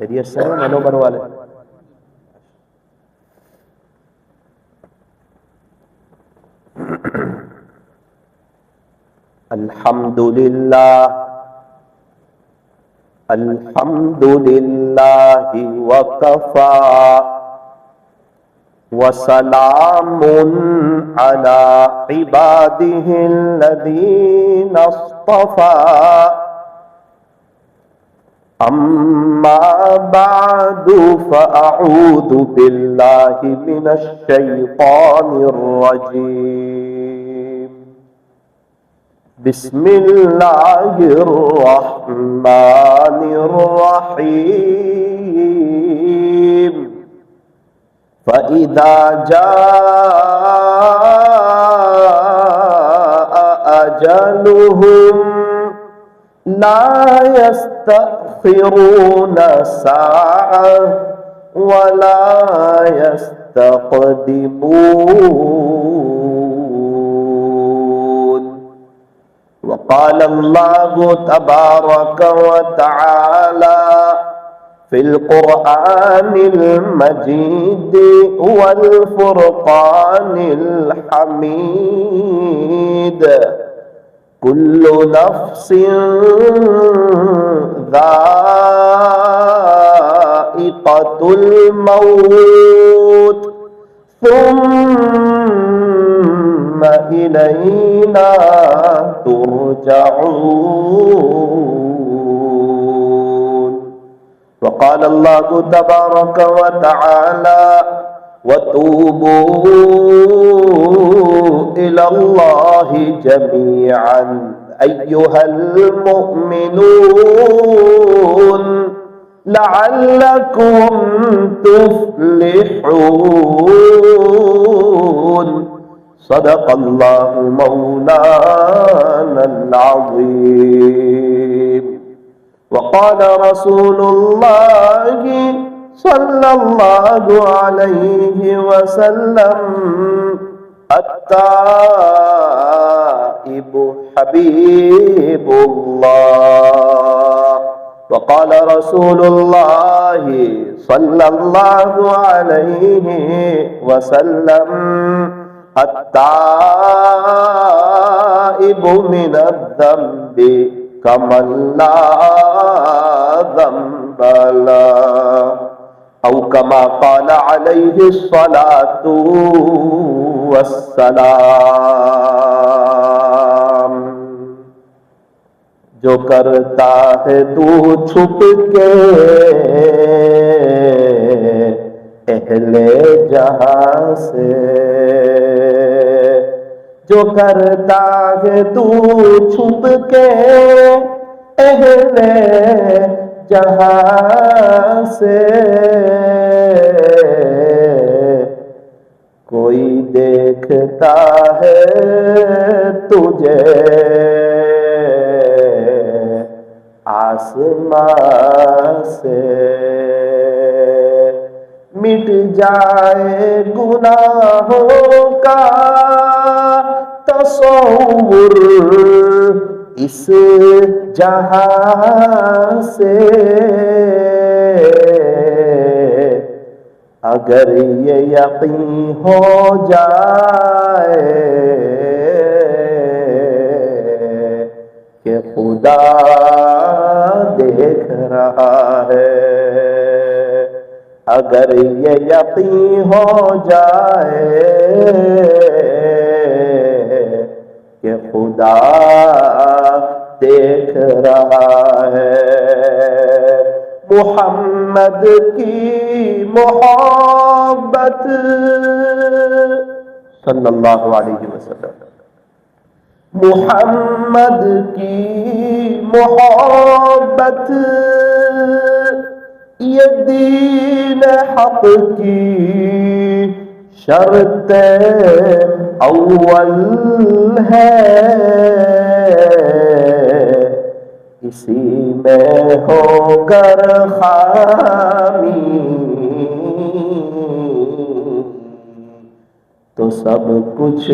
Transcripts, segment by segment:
خیریت سے ہیں منوبر والے؟ الحمدللہ وکفا وسلام علی عبادہ الذین اصطفى اما بعد فاعوذ باللہ من الشیطان الرجیم بسم اللہ الرحمن الرحیم فَإِذَا جَاءَ أَجَلُهُمْ لَا يَسْتَأْخِرُونَ سَاعَةً وَلَا يَسْتَقْدِمُونَ وقال الله تبارك وتعالى في القرآن المجيد والفرقان الحميد كل نفس ذائقة الموت ثم إلينا ترجعون وقال الله تبارك وتعالى وتوبوا إلى الله جميعا أيها المؤمنون لعلكم تفلحون صدق الله مولانا العظيم وقال رسول الله صلى الله عليه وسلم التائب حبيب الله وقال رسول الله صلى الله عليه وسلم التائب من الذنب كمن لا ذنب له أو كما قال عليه الصلاة والسلام جو کرتا ہے تو چھپ کے اہل جہاں سے جو کرتا ہے تو چھپ کے اہل جہاں سے کوئی دیکھتا ہے تجھے آسمان سے مٹ جائے گناہوں کا تصور اس جہاں سے اگر یہ یقین ہو جائے کہ خدا دیکھ رہا ہے اگر یہ یقین ہو جائے کہ خدا دیکھ رہا ہے محمد کی محبت صلی اللہ علیہ وسلم محمد کی محبت یہ دین حق کی شرط اول ہے اسی میں ہو کر خامی تو سب کچھ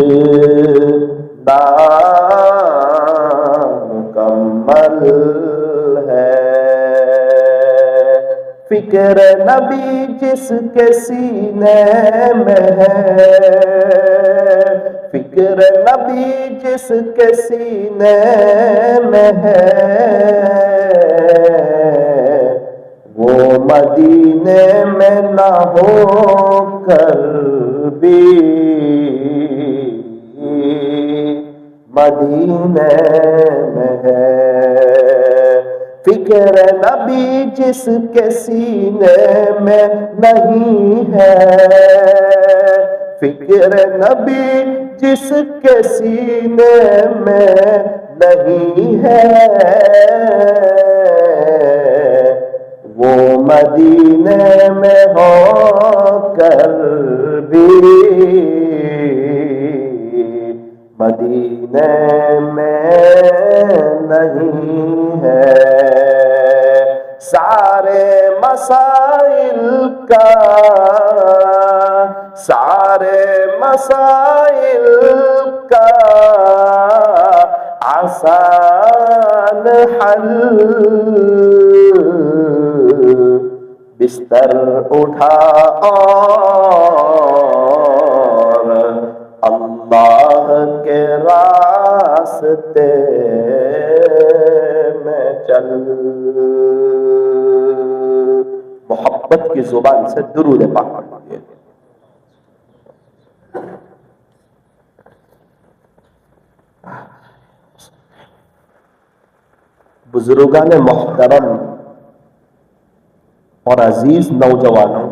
نامکمل ہے فکر نبی جس کے سینے میں ہے، فکر نبی جس کے سینے میں ہے، وہ مدینے میں نہ ہو کر بھی مدینے میں ہے۔ فکر نبی جس کے سینے میں نہیں ہے، فکر نبی جس کے سینے میں نہیں ہے، وہ مدینے میں ہو کر بھی مدینے میں نہیں ہے۔ سارے مسائل کا، سارے مسائل کا آسان حل، بستر اٹھا اور اللہ کے راستے میں چل۔ محبت کی زبان سے درود پاک پڑھیے۔ بزرگان محترم اور عزیز نوجوانوں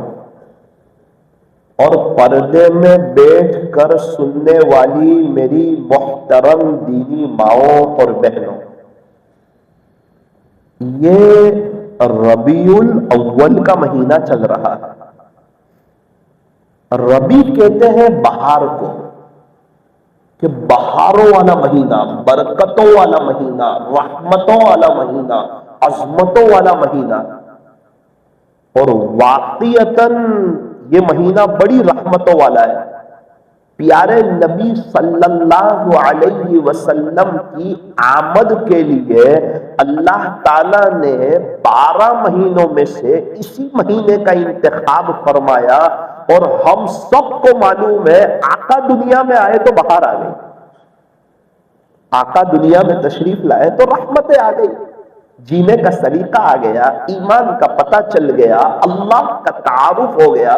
اور پردے میں بیٹھ کر سننے والی میری محترم دینی ماؤں اور بہنوں، یہ ربیع الاول کا مہینہ چل رہا ہے۔ ربیع کہتے ہیں بہار کو، کہ بہاروں والا مہینہ، برکتوں والا مہینہ، رحمتوں والا مہینہ، عظمتوں والا مہینہ، اور واقعتاً یہ مہینہ بڑی رحمتوں والا ہے۔ پیارے نبی صلی اللہ علیہ وسلم کی آمد کے لیے اللہ تعالیٰ نے 12 مہینوں میں سے اسی مہینے کا انتخاب فرمایا، اور ہم سب کو معلوم ہے آقا دنیا میں آئے تو بہار آ گئی، آقا دنیا میں تشریف لائے تو رحمتیں آ گئی، جینے کا سلیقہ آ گیا، ایمان کا پتہ چل گیا، اللہ کا تعارف ہو گیا،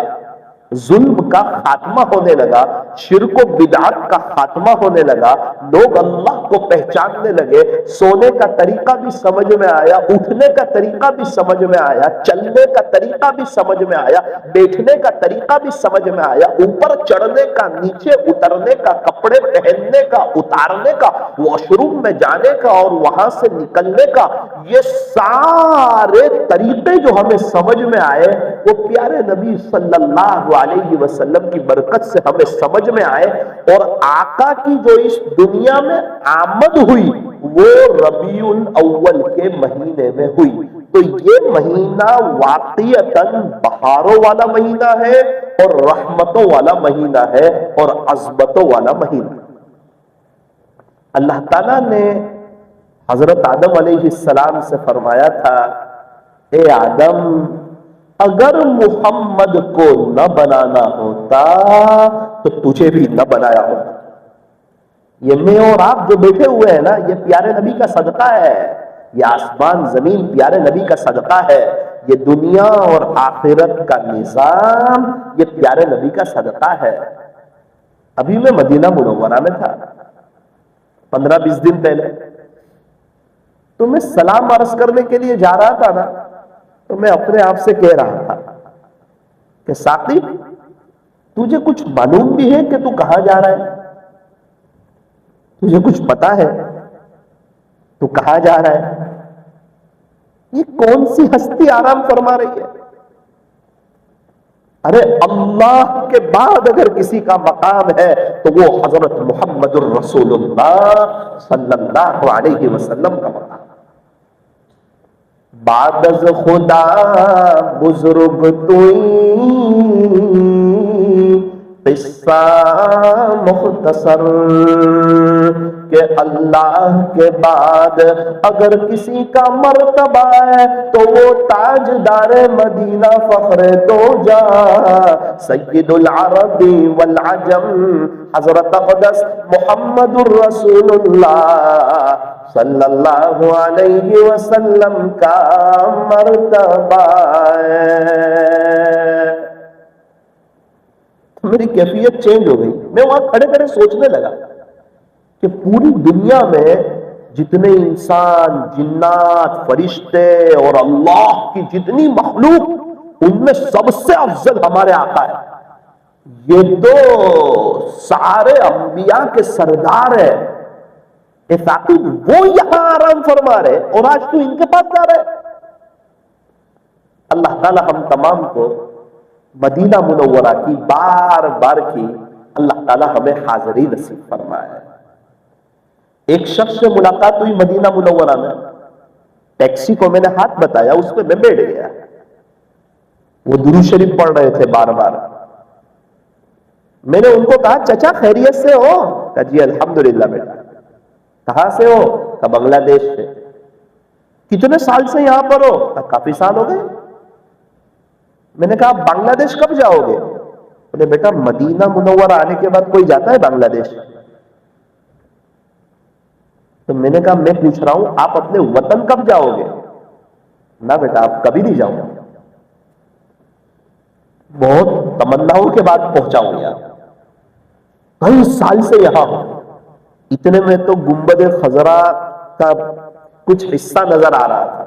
ظلم کا خاتمہ ہونے لگا، شرک و بدعت کا خاتمہ ہونے لگا، لوگ اللہ کو پہچاننے لگے، سونے کا طریقہ بھی سمجھ میں آیا، اٹھنے کا طریقہ بھی سمجھ میں آیا، چلنے کا طریقہ بھی سمجھ میں آیا، بیٹھنے کا طریقہ بھی سمجھ میں آیا، اوپر چڑھنے کا، نیچے اترنے کا، کپڑے پہننے کا، اتارنے کا، واش روم میں جانے کا اور وہاں سے نکلنے کا، یہ سارے طریقے جو ہمیں سمجھ میں آئے وہ پیارے نبی صلی اللہ علیہ وسلم کی برکت سے ہمیں سمجھ میں آئے، اور آقا کی جو اس دنیا میں آمد ہوئی وہ ربیع الاول کے مہینے میں ہوئی۔ تو یہ مہینہ واقعتاً بہاروں والا مہینہ ہے اور رحمتوں والا مہینہ ہے اور عظمتوں والا مہینہ۔ اللہ تعالیٰ نے حضرت آدم علیہ السلام سے فرمایا تھا، اے آدم اگر محمد کو نہ بنانا ہوتا تو تجھے بھی نہ بنایا ہوتا۔ یہ میں اور آپ جو بیٹھے ہوئے ہیں نا، یہ پیارے نبی کا صدقہ ہے، یہ آسمان زمین پیارے نبی کا صدقہ ہے، یہ دنیا اور آخرت کا نظام یہ پیارے نبی کا صدقہ ہے۔ ابھی میں مدینہ منورہ میں تھا 15-20 دن پہلے، تو میں سلام عرض کرنے کے لیے جا رہا تھا نا، تو میں اپنے آپ سے کہہ رہا تھا کہ ثاقب تجھے کچھ معلوم بھی ہے کہ تو کہاں جا رہا ہے؟ تجھے کچھ پتا ہے تو کہاں جا رہا ہے؟ یہ کون سی ہستی آرام فرما رہی ہے؟ ارے اللہ کے بعد اگر کسی کا مقام ہے تو وہ حضرت محمد الرسول اللہ صلی اللہ علیہ وسلم کا مقام۔ بعد از خدا بزرگ توئی، قصہ قصہ مختصر کہ اللہ کے بعد اگر کسی کا مرتبہ ہے تو وہ تاجدار مدینہ فخر دو جہاں سید العرب والعجم حضرت اقدس محمد الرسول اللہ صلی اللہ علیہ وسلم کا مرتبہ ہے۔ میری کیفیت چینج ہو گئی، میں وہاں کھڑے کھڑے سوچنے لگا کہ پوری دنیا میں جتنے انسان، جنات، فرشتے اور اللہ کی جتنی مخلوق، ان میں سب سے افضل ہمارے آقا ہے۔ یہ تو سارے انبیاء کے سردار ہے، وہ یہاں آرام فرما رہے اور آج تو ان کے پاس جا رہے۔ اللہ تعالی ہم تمام کو مدینہ منورہ کی بار بار کی اللہ تعالی ہمیں حاضری نصیب فرمائے۔ ایک شخص سے ملاقات ہوئی مدینہ منورہ میں، ٹیکسی کو میں نے ہاتھ بتایا، اس پہ میں بیٹھ گیا۔ وہ درود شریف پڑھ رہے تھے بار بار۔ میں نے ان کو کہا چچا خیریت سے ہو؟ کہا جی الحمدللہ بیٹا۔ کہاں سے ہو؟ کہا بنگلہ دیش سے۔ کتنے سال سے یہاں پر ہو؟ کہا کافی سال ہو گئے۔ میں نے کہا بنگلہ دیش کب جاؤ گے؟ بولے بیٹا مدینہ منورہ آنے کے بعد کوئی جاتا ہے بنگلہ دیش؟ تو میں نے کہا میں پوچھ رہا ہوں آپ اپنے وطن کب جاؤ گے؟ نہ بیٹا آپ کبھی نہیں جاؤ گے۔ بہت تمناؤں کے بعد پہنچا ہوں یار، کئی سال سے یہاں ہوں۔ اتنے میں تو گنبد خضرا کا کچھ حصہ نظر آ رہا تھا۔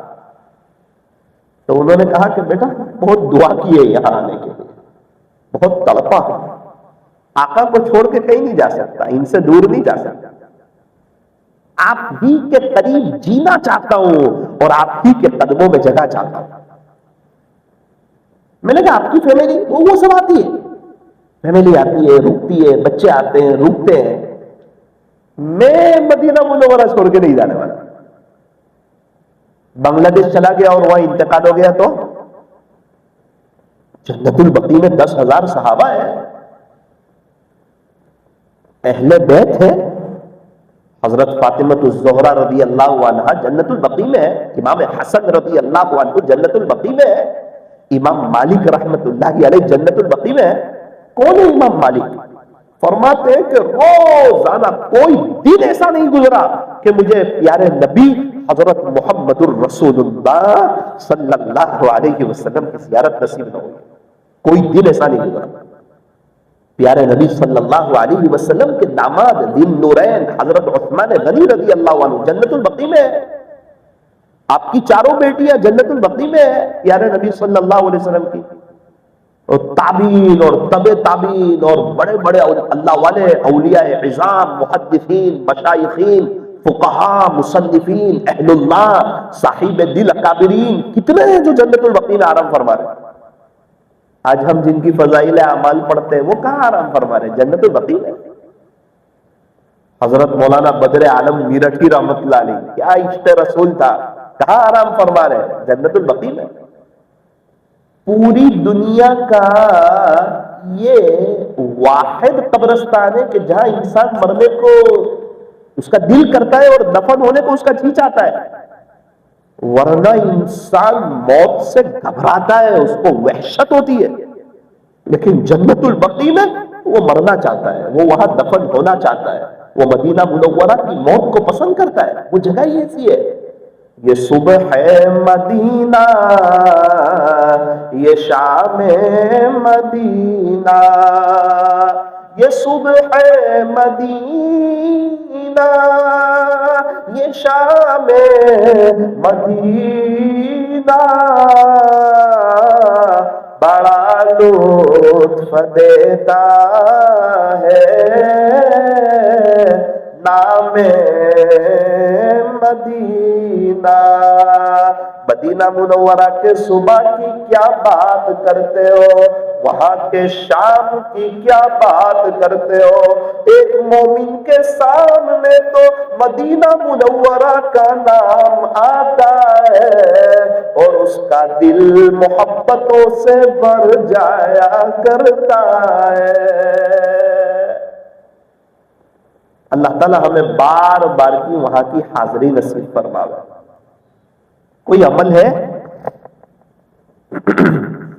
تو انہوں نے کہا کہ بیٹا بہت دعا کی ہے یہاں آنے کے لیے، بہت تڑپا ہے، آقا کو چھوڑ کے کہیں نہیں جا سکتا، ان سے دور نہیں جا سکتا، آپ ہی کے قریب جینا چاہتا ہوں اور آپ ہی کے قدموں میں جگہ چاہتا ہوں۔ میں نے کہا آپ کی فیملی؟ وہ سب آتی ہے، فیملی آتی ہے، رکتی ہے، بچے آتے ہیں، رکتے ہیں۔ میں مدینہ منورہ چھوڑ کے نہیں جانے والا۔ بنگلہ دیش چلا گیا اور وہاں انتقال ہو گیا تو جنت البقیع میں 10,000 صحابہ ہیں، اہل بیت ہے۔ حضرت فاطمہ الزہرا رضی اللہ عنہا جنت البقیع میں ہے، امام حسن رضی اللہ عنہ جنت البقیع میں ہے، امام مالک رحمت اللہ علیہ جنت البقیع میں ہے۔ کون ہے امام مالک؟ فرماتے ہیں کہ روزانہ کوئی دن ایسا نہیں گزرا کہ مجھے پیارے نبی حضرت محمد الرسول اللہ صلی اللہ علیہ وسلم کی زیارت نصیب نہ ہوئی، کوئی دن ایسا نہیں گزرا۔ پیارے نبی صلی اللہ علیہ وسلم کے داماد ذی النورین حضرت عثمان غنی رضی اللہ عنہ جنت البقیع میں ہے، آپ کی چاروں بیٹیاں جنت البقیع میں ہے پیارے نبی صلی اللہ علیہ وسلم کی، اور تابعین اور تبع تابعین اور بڑے بڑے اللہ والے اولیاء عظام، محدثین، مشائخین، فقہاء، مصنفین، اہل اللہ، صاحب دل اکابرین کتنے ہیں جو جنت البقیع میں آرام فرما رہے ہیں۔ آج ہم جن کی فضائل اعمال پڑھتے ہیں وہ کہاں آرام فرما رہے ہیں؟ جنت البقیع میں۔ حضرت مولانا بدر عالم میرٹھی رحمت اللہ علیہ کیا عشق رسول تھا، کہاں آرام فرما رہے ہیں؟ جنت البقیع میں۔ پوری دنیا کا یہ واحد قبرستان ہے کہ جہاں انسان مرنے کو اس کا دل کرتا ہے اور دفن ہونے کو اس کا جی چاہتا ہے، ورنہ انسان موت سے گھبراتا ہے، اس کو وحشت ہوتی ہے۔ لیکن جنت البقیع میں وہ مرنا چاہتا ہے، وہ وہاں دفن ہونا چاہتا ہے، وہ مدینہ منورہ کی موت کو پسند کرتا ہے، وہ جگہ ہی ایسی ہے۔ یہ صبح مدینہ، یہ شام مدینہ، یہ صبح مدینہ، یہ شام مدینہ، بڑا لطف دیتا ہے نام مدینہ۔ مدینہ منورہ کے صبح کی کیا بات کرتے ہو، وہاں کے شام کی کیا بات کرتے ہو۔ ایک مومن کے سامنے تو مدینہ منورہ کا نام آتا ہے اور اس اس کا دل محبتوں سے بھر جایا کرتا ہے۔ اللہ تعالیٰ ہمیں بار بار کی وہاں کی حاضری نصیب فرمائے۔ کوئی عمل ہے،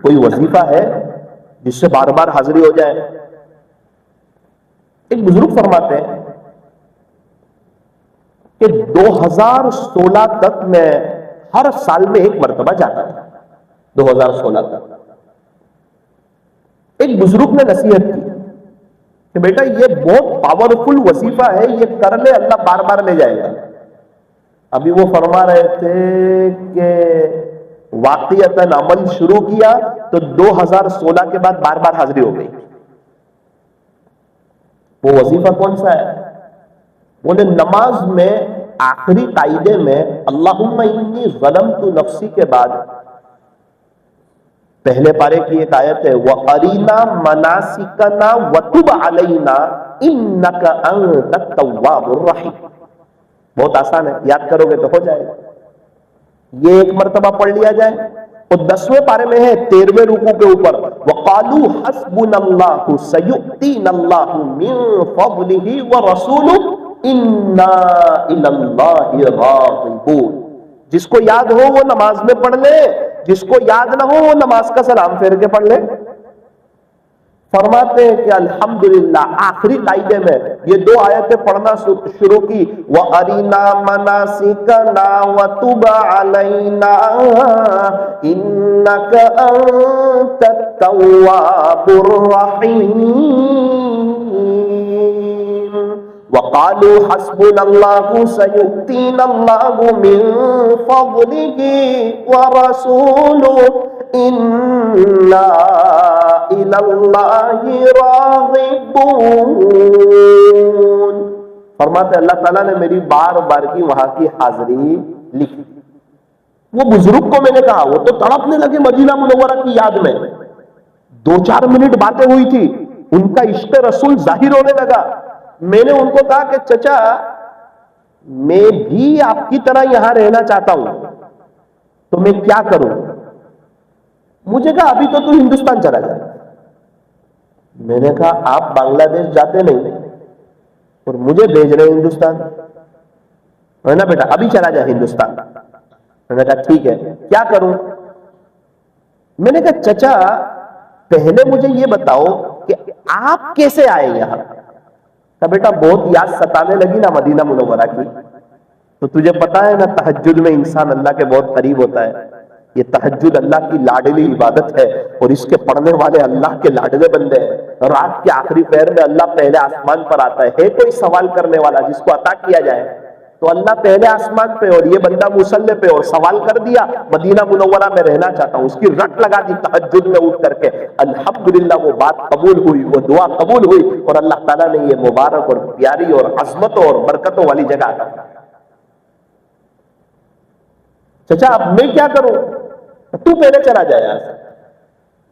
کوئی وظیفہ ہے جس سے بار بار حاضری ہو جائے؟ ایک بزرگ فرماتے ہیں کہ 2016 تک میں ہر سال میں ایک مرتبہ جاتا تھا۔ 2016 تک ایک بزرگ نے نصیحت کی کہ بیٹا یہ بہت پاورفل وظیفہ ہے، یہ کر لے، اللہ بار بار لے جائے گا۔ ابھی وہ فرما رہے تھے کہ واقعتاً عمل شروع کیا تو 2016 کے بعد بار بار حاضری ہو گئی۔ وہ وظیفہ کون سا ہے؟ بولے نماز میں آخری قاعدے میں اللہم انی ظلمت نفسی کے بعد پہلے پارے کی ایک آیت ہے وَأَرِنَا مَنَاسِكَنَا وَتُبْ عَلَيْنَا إِنَّكَ أَنْتَ التَّوَّابُ الرَّحِيمُ۔ بہت آسان ہے، یاد کرو گے تو ہو جائے گا۔ یہ ایک مرتبہ پڑھ لیا جائے۔ اور 10ویں پارے میں ہے 13ویں رکوع کے اوپر وَقَالُوا حَسْبُنَا اللَّهُ سَيُؤْتِينَا اللَّهُ مِن فَضْلِهِ وَرَسُولُهُ إِنَّا إِلَى اللَّهِ رَاغِبُونَ۔ جس کو یاد ہو وہ نماز میں پڑھ لے، جس کو یاد نہ ہو وہ نماز کا سلام پھیر کے پڑھ لے۔ فرماتے ہیں کہ الحمدللہ آخری قاعدے میں یہ 2 آیتیں پڑھنا شروع کی وَأَرِنَا مَنَاسِكَنَا وَتُبْ عَلَيْنَا إِنَّكَ أَنْتَ التَّوَّابُ الرَّحِيمُ وَقَالُوا حَسْبُنَا اللَّهُ سَيُؤْتِينَا اللَّهُ مِن فَضْلِهِ وَرَسُولُهُ إِنَّا إِلَى اللَّهِ رَاغِبُونَ۔ فرماتے اللہ تعالیٰ نے میری بار بار کی وہاں کی حاضری لکھی۔ وہ بزرگ کو میں نے کہا، وہ تو تڑپنے لگے مدینہ منورہ کی یاد میں۔ 2-4 منٹ باتیں ہوئی تھی، ان کا عشق رسول ظاہر ہونے لگا۔ میں نے ان کو کہا کہ چچا میں بھی آپ کی طرح یہاں رہنا چاہتا ہوں، تو میں کیا کروں؟ مجھے کہا ابھی تو ہندوستان چلا جائے۔ میں نے کہا آپ بنگلہ دیش جاتے نہیں اور مجھے بھیج رہے ہندوستان؟ ہے نا بیٹا ابھی چلا جائے ہندوستان۔ میں نے کہا ٹھیک ہے، کیا کروں؟ میں نے کہا چچا پہلے مجھے یہ بتاؤ کہ آپ کیسے آئے یہاں؟ کہا بیٹا بہت یاد ستانے لگی نا مدینہ منورہ کی، تو تجھے پتا ہے نا تہجد میں انسان اللہ کے بہت قریب ہوتا ہے۔ یہ تہجد اللہ کی لاڈلی عبادت ہے اور اس کے پڑھنے والے اللہ کے لاڈلے بندے ہیں۔ رات کے آخری پہر میں اللہ پہلے آسمان پر آتا ہے کوئی سوال کرنے والا جس کو عطا کیا جائے، تو اللہ پہلے آسمان پہ اور یہ بندہ مصلی پہ اور سوال کر دیا مدینہ منورہ میں رہنا چاہتا ہوں، اس کی رٹ لگا دی تہجد میں اٹھ کر کے، الحمدللہ وہ بات قبول ہوئی، وہ دعا قبول ہوئی اور اللہ تعالیٰ نے یہ مبارک اور پیاری اور عظمتوں اور برکتوں والی جگہ عطا کی۔ چچا اب میں کیا کروں؟ تو پہلے چلا جائے یہاں سے۔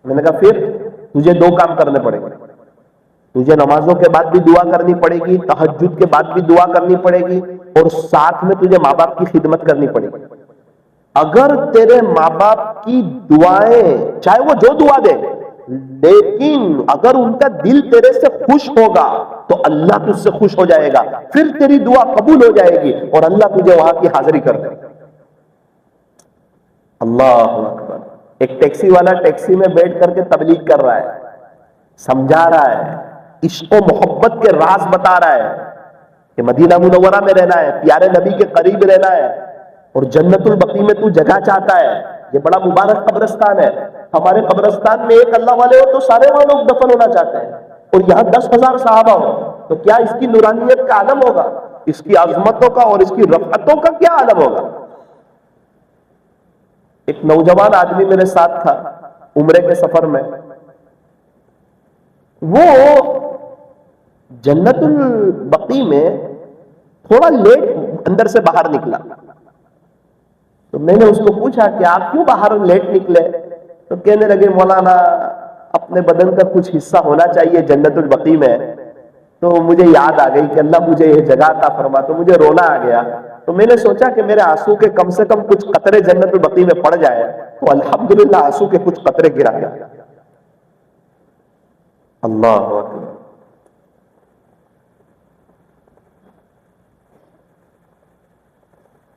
میں نے کہا پھر تجھے 2 کام کرنے پڑیں گے، تجھے نمازوں کے بعد بھی دعا کرنی پڑے گی، تہجد کے بعد بھی دعا کرنی پڑے گی، اور ساتھ میں تجھے ماں باپ کی خدمت کرنی پڑے گی۔ اگر تیرے ماں باپ کی دعائیں چاہے وہ جو دعا دے، لیکن اگر ان کا دل تیرے سے خوش ہوگا تو اللہ تجھ سے خوش ہو جائے گا، پھر تیری دعا قبول ہو جائے گی اور اللہ تجھے وہاں کی حاضری کر دے گا۔ اللہ اکبر۔ ایک ٹیکسی والا ٹیکسی میں بیٹھ کر کے تبلیغ کر رہا ہے، سمجھا رہا ہے، عشق و محبت کے راز بتا رہا ہے کہ مدینہ منورہ میں رہنا ہے، پیارے نبی کے قریب رہنا ہے اور جنت البقیع میں تو جگہ چاہتا ہے۔ یہ بڑا مبارک قبرستان ہے، ہمارے قبرستان میں ایک اللہ والے ہو تو سارے وہاں لوگ دفن ہونا چاہتے ہیں، اور یہاں 10,000 صحابہ ہو تو کیا اس کی نورانیت کا عالم ہوگا، اس کی عظمتوں کا اور اس کی رفعتوں کا کیا عالم ہوگا۔ ایک نوجوان آدمی میرے ساتھ تھا عمرے کے سفر میں، وہ جنت البقیع میں تھوڑا لیٹ اندر سے باہر نکلا، تو میں نے اس کو پوچھا کہ آپ کیوں باہر لیٹ نکلے؟ تو کہنے لگے مولانا اپنے بدن کا کچھ حصہ ہونا چاہیے جنت البقیع میں، تو مجھے یاد آ گئی کہ اللہ مجھے یہ جگہ عطا فرما، تو مجھے رونا آ گیا. تو میں نے سوچا کہ میرے آنسو کے کم سے کم کچھ قطرے جنت البقیع میں پڑ جائے. تو الحمدللہ آنسو کے کچھ قطرے گرا گیا. اللہ اکبر.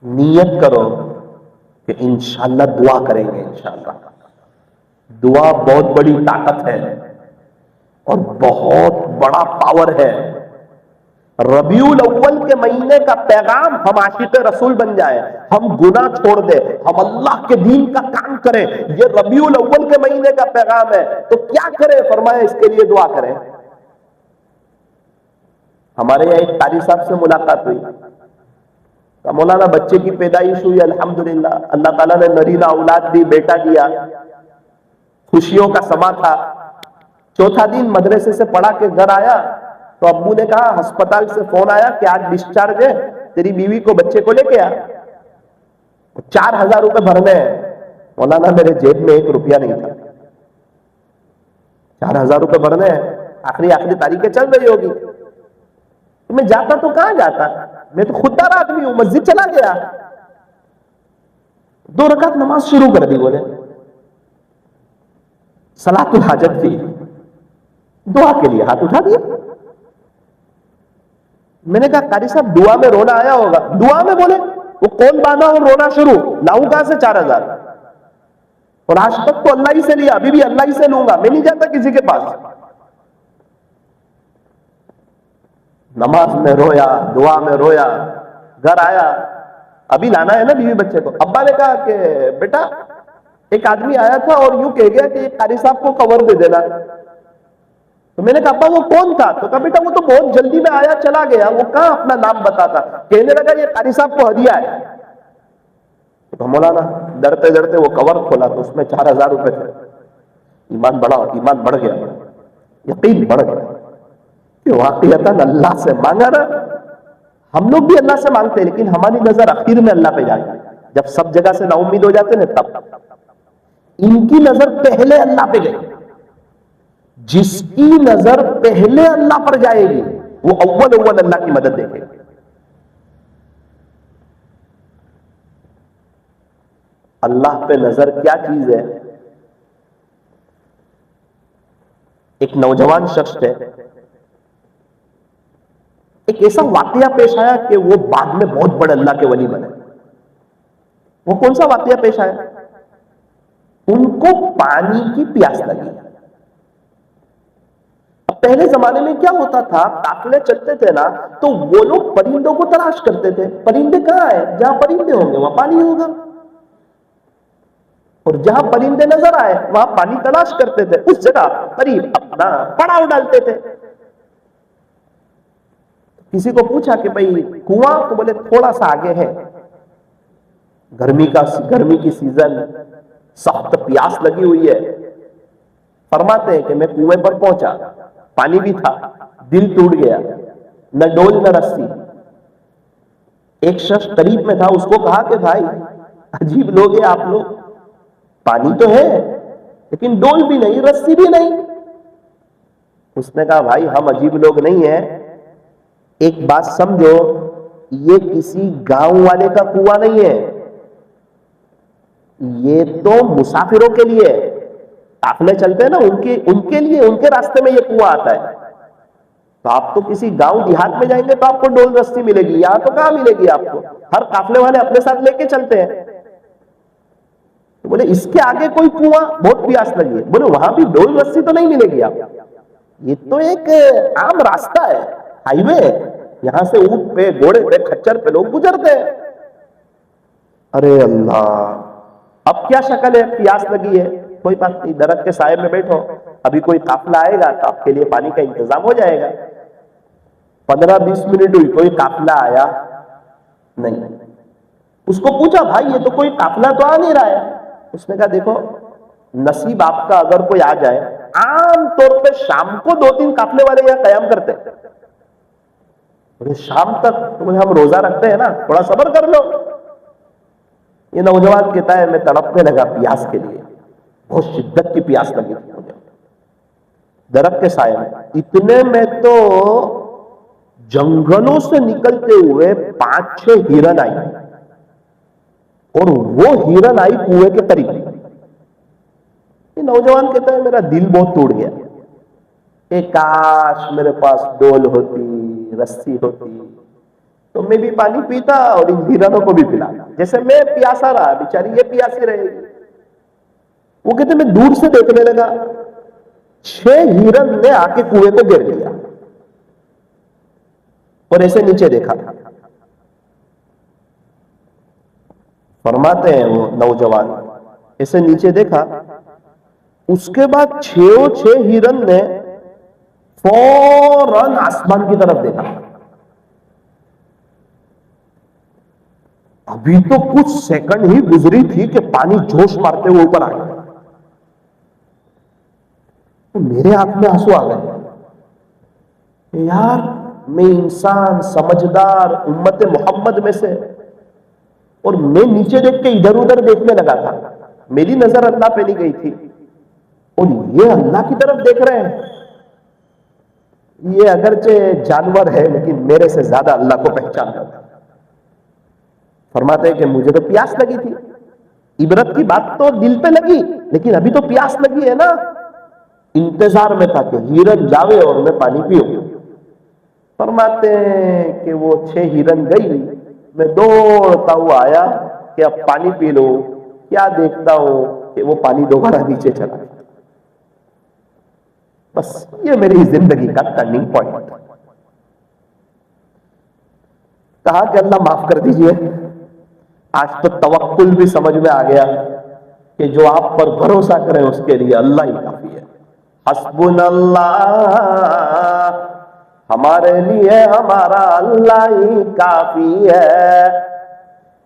نیت کرو کہ انشاءاللہ دعا کریں گے. انشاءاللہ دعا بہت بڑی طاقت ہے اور بہت بڑا پاور ہے. ربیع الاول کے مہینے کا پیغام ہم عاشق رسول بن جائے، ہم گناہ چھوڑ دیں، ہم اللہ کے دین کا کام کریں. یہ ربیع الاول کے مہینے کا پیغام ہے. تو کیا کریں؟ فرمایا اس کے لیے دعا کریں. ہمارے یہاں ایک قاری صاحب سے ملاقات ہوئی. مولانا بچے کی پیدائش ہوئی، الحمدللہ اللہ تعالیٰ نے نرینہ اولاد دی، بیٹا دیا، خوشیوں کا سما تھا. چوتھا دن مدرسے سے پڑھا کے گھر آیا تو ابو نے کہا ہسپتال سے فون آیا کہ آج ڈسچارج ہے، تیری بیوی کو بچے کو لے کے آ. 4,000 روپے بھرنے ہیں. مولانا میرے جیب میں 1 روپیہ نہیں تھا. 4,000 روپے بھرنے ہیں، آخری تاریخیں چل رہی ہوگی. میں جاتا تو کہاں جاتا، میں تو خوددار آدمی ہوں. مسجد چلا گیا، 2 رکعت نماز شروع کر دی. بولے صلاۃ الحاجت تھی، دعا کے لیے ہاتھ اٹھا دیا. میں نے کہا قاری صاحب دعا میں رونا آیا ہوگا. دعا میں بولے وہ کون باندھا اور رونا شروع، لاؤں کہاں سے 4,000؟ اور آج تک تو اللہ ہی سے لیا، ابھی بھی اللہ ہی سے لوں گا، میں نہیں جاتا کسی کے پاس. نماز میں رویا، دعا میں رویا. گھر آیا، ابھی لانا ہے نا بیوی بچے کو. ابا نے کہا کہ بیٹا ایک آدمی آیا تھا اور یوں کہہ گیا کہ قاری صاحب کو کور دے دینا. تو میں نے کہا ابا وہ کون تھا؟ تو کہا بیٹا وہ تو بہت جلدی میں آیا چلا گیا، وہ کہاں اپنا نام بتاتا. کہنے لگا یہ قاری صاحب کو ہدیہ ہے. تو مولانا ڈرتے ڈرتے وہ کور کھولا تو اس میں 4,000 روپے تھے. ایمان بڑھ گیا، یقین بڑھ گیا کہ واقعتاً اللہ سے مانگا نا. ہم لوگ بھی اللہ سے مانگتے ہیں لیکن ہماری نظر اخیر میں اللہ پہ جاتی ہے. جب سب جگہ سے نا امید ہو جاتے ہیں تب. ان کی نظر پہلے اللہ پہ گئی. جس کی نظر پہلے اللہ پر جائے گی وہ اول اللہ کی مدد دیکھے گی. اللہ پہ نظر کیا چیز ہے؟ ایک نوجوان شخص ہے، ایک ایسا واقعہ پیش آیا کہ وہ بعد میں بہت بڑے اللہ کے ولی بنے. وہ کون سا واقعہ پیش آیا؟ ان کو پانی کی پیاس لگی. اب پہلے زمانے میں کیا ہوتا تھا، قافلے چلتے تھے نا تو وہ لوگ پرندوں کو تلاش کرتے تھے. پرندے کہاں ہیں؟ جہاں پرندے ہوں گے وہاں پانی ہوگا، اور جہاں پرندے نظر آئے وہاں پانی تلاش کرتے تھے. اس جگہ قریب اپنا پڑاؤ ڈالتے تھے. کسی کو پوچھا کہ بھئی کنواں؟ تو بولے تھوڑا سا آگے ہے. گرمی کی سیزن، سخت پیاس لگی ہوئی ہے. فرماتے ہیں کہ میں کنویں پر پہنچا، پانی بھی تھا، دل ٹوٹ گیا، نہ ڈول نہ رسی. ایک شخص قریب میں تھا، اس کو کہا کہ بھائی عجیب لوگ ہیں آپ لوگ، پانی تو ہے لیکن ڈول بھی نہیں، رسی بھی نہیں. اس نے کہا بھائی ہم عجیب لوگ نہیں ہیں، ایک بات سمجھو، یہ کسی گاؤں والے کا کنواں نہیں ہے، یہ تو مسافروں کے لیے، قافلے چلتے ہیں نا ان کے لیے، ان کے راستے میں یہ کنواں آتا ہے. تو آپ تو کسی گاؤں دیہات میں جائیں گے تو آپ کو ڈول رسی ملے گی، یہاں تو کہاں ملے گی آپ کو؟ ہر قافلے والے اپنے ساتھ لے کے چلتے ہیں. تو بولے اس کے آگے کوئی کنواں، بہت پیاس لگی ہے. بولے وہاں بھی ڈول رسی تو نہیں ملے گی آپ، یہ تو ایک عام راستہ ہے، ہائی وے، یہاں سے اونٹ پہ، گھوڑے پہ، کھچر پہ لوگ گزرتے ہیں. ارے اللہ، اب کیا شکل ہے؟ پیاس لگی ہے، کوئی بات نہیں، درخت کے سائے میں بیٹھو، ابھی کوئی قافلہ آئے گا تو آپ کے لیے پانی کا انتظام ہو جائے گا. 15-20 منٹ ہوئی، کوئی قافلہ آیا نہیں. اس کو پوچھا بھائی یہ تو کوئی قافلہ تو آ نہیں رہا ہے. اس نے کہا دیکھو نصیب آپ کا اگر کوئی آ جائے، عام طور پہ شام کو 2-3 قافلے والے یہاں قیام کرتے ہیں. شام تک ہم روزہ رکھتے ہیں نا، تھوڑا صبر کر لو. یہ نوجوان کہتا ہے میں تڑپنے لگا پیاس کے لیے، بہت شدت کی پیاس لگی تھی مجھے. درخت کے سائے میں اتنے میں تو جنگلوں سے نکلتے ہوئے 5-6 ہرن آئی، اور وہ ہرن آئی کنویں کے قریب۔ یہ نوجوان کہتا ہے میرا دل بہت ٹوٹ گیا، کہ کاش میرے پاس ڈول ہوتی، رسی ہوتی تو میں بھی پانی پیتا اور ان ہرنوں کو بھی پلاتا، جیسے میں پیاسا رہا بیچاری یہ پیاسی رہے گی۔ وہ کہتے میں دور سے دیکھنے لگا، 6 ہرن نے آ کے کنویں کو گر لیا، اور ایسے نیچے دیکھا۔ فرماتے ہیں وہ نوجوان، ایسے نیچے دیکھا، اس کے بعد 6 ہرن نے فوراً آسمان کی طرف دیکھا۔ ابھی تو کچھ سیکنڈ ہی گزری تھی کہ پانی جوش مارتے ہوئے اوپر آ گیا۔ تو میرے آنکھ میں آنسو آ گئے کہ یار میں انسان سمجھدار امت محمد میں سے، اور میں نیچے دیکھ کے ادھر ادھر دیکھنے لگا تھا، میری نظر اللہ پہ نہیں گئی تھی، اور یہ اللہ کی طرف دیکھ رہے ہیں۔ یہ اگرچہ جانور ہے لیکن میرے سے زیادہ اللہ کو پہچانتا تھا۔ فرماتے ہیں کہ مجھے تو پیاس لگی تھی، عبرت کی بات تو دل پہ لگی لیکن ابھی تو پیاس لگی ہے نا، انتظار میں تھا کہ ہرن جاوے اور میں پانی پیوں۔ فرماتے ہیں کہ وہ 6 ہرن گئی، میں دوڑتا ہوا آیا کہ اب پانی پی لو، کیا دیکھتا ہوں کہ وہ پانی دوبارہ نیچے چلا۔ بس یہ میری زندگی کا ٹرننگ پوائنٹ۔ کہا کہ اللہ معاف کر دیجئے، آج تو توکل بھی سمجھ میں آ گیا کہ جو آپ پر بھروسہ کریں اس کے لیے اللہ ہی کافی ہے۔ حسبنا اللہ، ہمارے لیے ہمارا اللہ ہی کافی ہے۔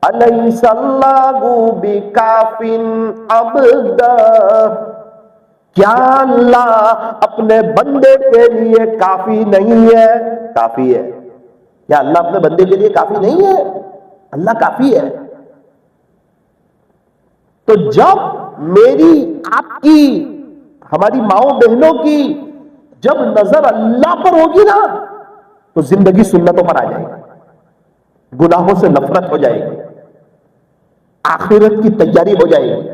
الیس اللہ بکاف عبدہ، کیا اللہ اپنے بندے کے لیے کافی نہیں ہے؟ کافی ہے۔ کیا اللہ اپنے بندے کے لیے کافی نہیں ہے؟ اللہ کافی ہے۔ تو جب میری، آپ کی، ہماری ماؤں بہنوں کی جب نظر اللہ پر ہوگی نا تو زندگی سنتوں پر آ جائے گی، گناہوں سے نفرت ہو جائے گی، آخرت کی تیاری ہو جائے گی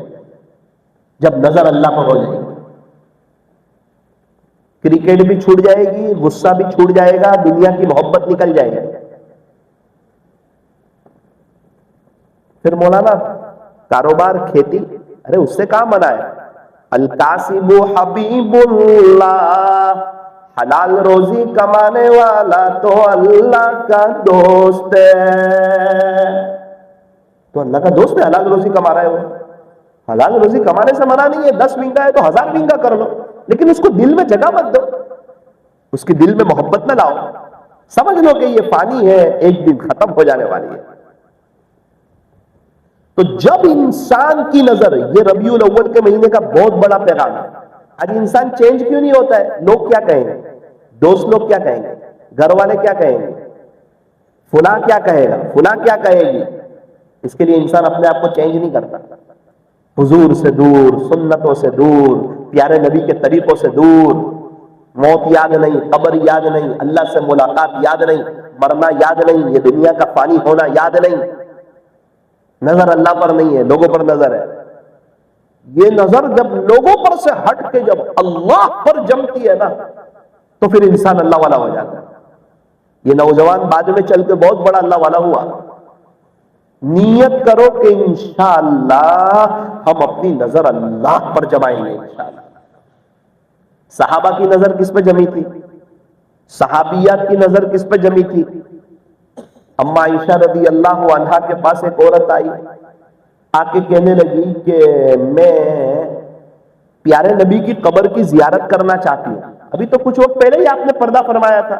جب نظر اللہ پر ہو جائے گی۔ کرکٹ بھی چھوٹ جائے گی، غصہ بھی چھوٹ جائے گا، دنیا کی محبت نکل جائے گی۔ پھر مولانا کاروبار، کھیتی، ارے اس سے کہاں منع ہے؟ الکاسب حبیب اللہ، حلال روزی کمانے والا تو اللہ کا دوست ہے۔ تو اللہ کا دوست ہے، حلال روزی کما رہا ہے، وہ حلال روزی کمانے سے منع نہیں ہے۔ 10 بیگھہ ہے تو 1000 بیگھہ کر لو، لیکن اس کو دل میں جگہ مت دو، اس کی دل میں محبت نہ لاؤ۔ سمجھ لو کہ یہ فانی ہے، ایک دن ختم ہو جانے والی ہے۔ تو جب انسان کی نظر، یہ ربیع الاول کے مہینے کا بہت بڑا پیغام ہے۔ آج انسان چینج کیوں نہیں ہوتا ہے؟ لوگ کیا کہیں گے، دوست لوگ کیا کہیں گے، گھر والے کیا کہیں گے، فلاں کیا کہے گا، فلاں کیا کہے گی، اس کے لیے انسان اپنے آپ کو چینج نہیں کرتا۔ حضور سے دور، سنتوں سے دور، پیارے نبی کے طریقوں سے دور، موت یاد نہیں، قبر یاد نہیں، اللہ سے ملاقات یاد نہیں، مرنا یاد نہیں، یہ دنیا کا فانی ہونا یاد نہیں۔ نظر اللہ پر نہیں ہے، لوگوں پر نظر ہے۔ یہ نظر جب لوگوں پر سے ہٹ کے جب اللہ پر جمتی ہے نا تو پھر انسان اللہ والا ہو جاتا ہے۔ یہ نوجوان بعد میں چل کے بہت بڑا اللہ والا ہوا۔ نیت کرو کہ انشاءاللہ ہم اپنی نظر اللہ پر جمائیں گے انشاءاللہ۔ صحابہ کی نظر کس پہ جمی تھی؟ صحابیات کی نظر کس پہ جمی تھی؟ اما عائشہ رضی اللہ عنہا کے پاس ایک عورت آئی، آ کے کہنے لگی کہ میں پیارے نبی کی قبر کی زیارت کرنا چاہتی ہوں۔ ابھی تو کچھ وقت پہلے ہی آپ نے پردہ فرمایا تھا۔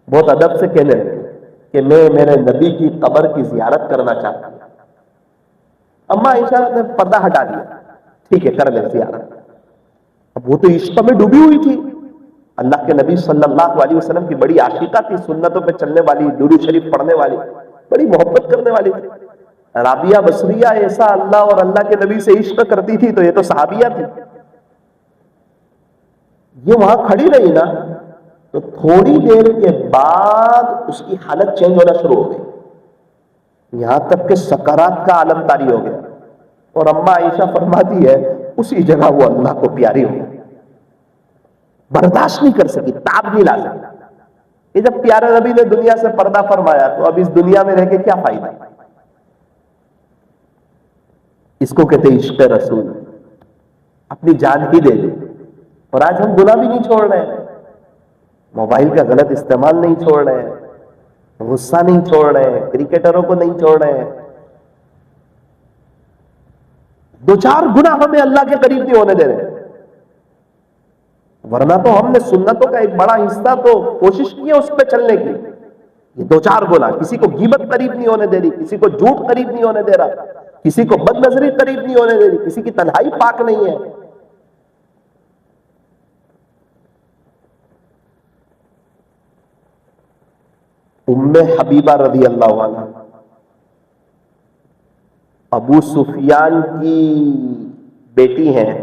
بہت ادب سے کہنے لگی کہ میں میرے نبی کی قبر کی زیارت کرنا چاہتی ہوں۔ اما عائشہ نے پردہ ہٹا دیا، ٹھیک ہے کر لیں زیارت۔ اب وہ تو عشق میں ڈوبی ہوئی تھی، اللہ کے نبی صلی اللہ علیہ وسلم کی بڑی عاشقہ تھی، سنتوں پہ چلنے والی، درود شریف پڑھنے والی، بڑی محبت کرنے والی تھی۔ رابعہ بصریہ ایسا اللہ اور اللہ کے نبی سے عشق کرتی تھی تو یہ تو صحابیہ تھی۔ یہ وہاں کھڑی رہی نا تو تھوڑی دیر کے بعد اس کی حالت چینج ہونا شروع ہو گئی، یہاں تک کہ سکرات کا عالم طاری ہو گیا. اور اماں عائشہ فرماتی ہے اسی جگہ وہ اللہ کو پیاری ہو گئی، برداشت نہیں کر سکی، تاب نہیں لا سکی کہ جب پیارے نبی نے دنیا سے پردہ فرمایا تو اب اس دنیا میں رہ کے کیا فائدہ. اس کو کہتے عشق رسول، اپنی جان ہی دے دے. اور آج ہم گناہ بھی نہیں چھوڑ رہے ہیں، موبائل کا غلط استعمال نہیں چھوڑ رہے ہیں، غصہ نہیں چھوڑ رہے ہیں، کرکٹروں کو نہیں چھوڑ رہے ہیں. دو چار گناہ ہمیں اللہ کے قریب نہیں ہونے دے رہے، ورنہ تو ہم نے سنتوں کا ایک بڑا حصہ تو کوشش کی ہے اس پہ چلنے کی. یہ دو چار گناہ، کسی کو غیبت قریب نہیں ہونے دے رہی، کسی کو جھوٹ قریب نہیں ہونے دے رہا، کسی کو بد نظری قریب نہیں ہونے دے رہی، کسی کی تنہائی پاک نہیں ہے. ام حبیبہ رضی اللہ عنہ ابو سفیان کی بیٹی ہیں،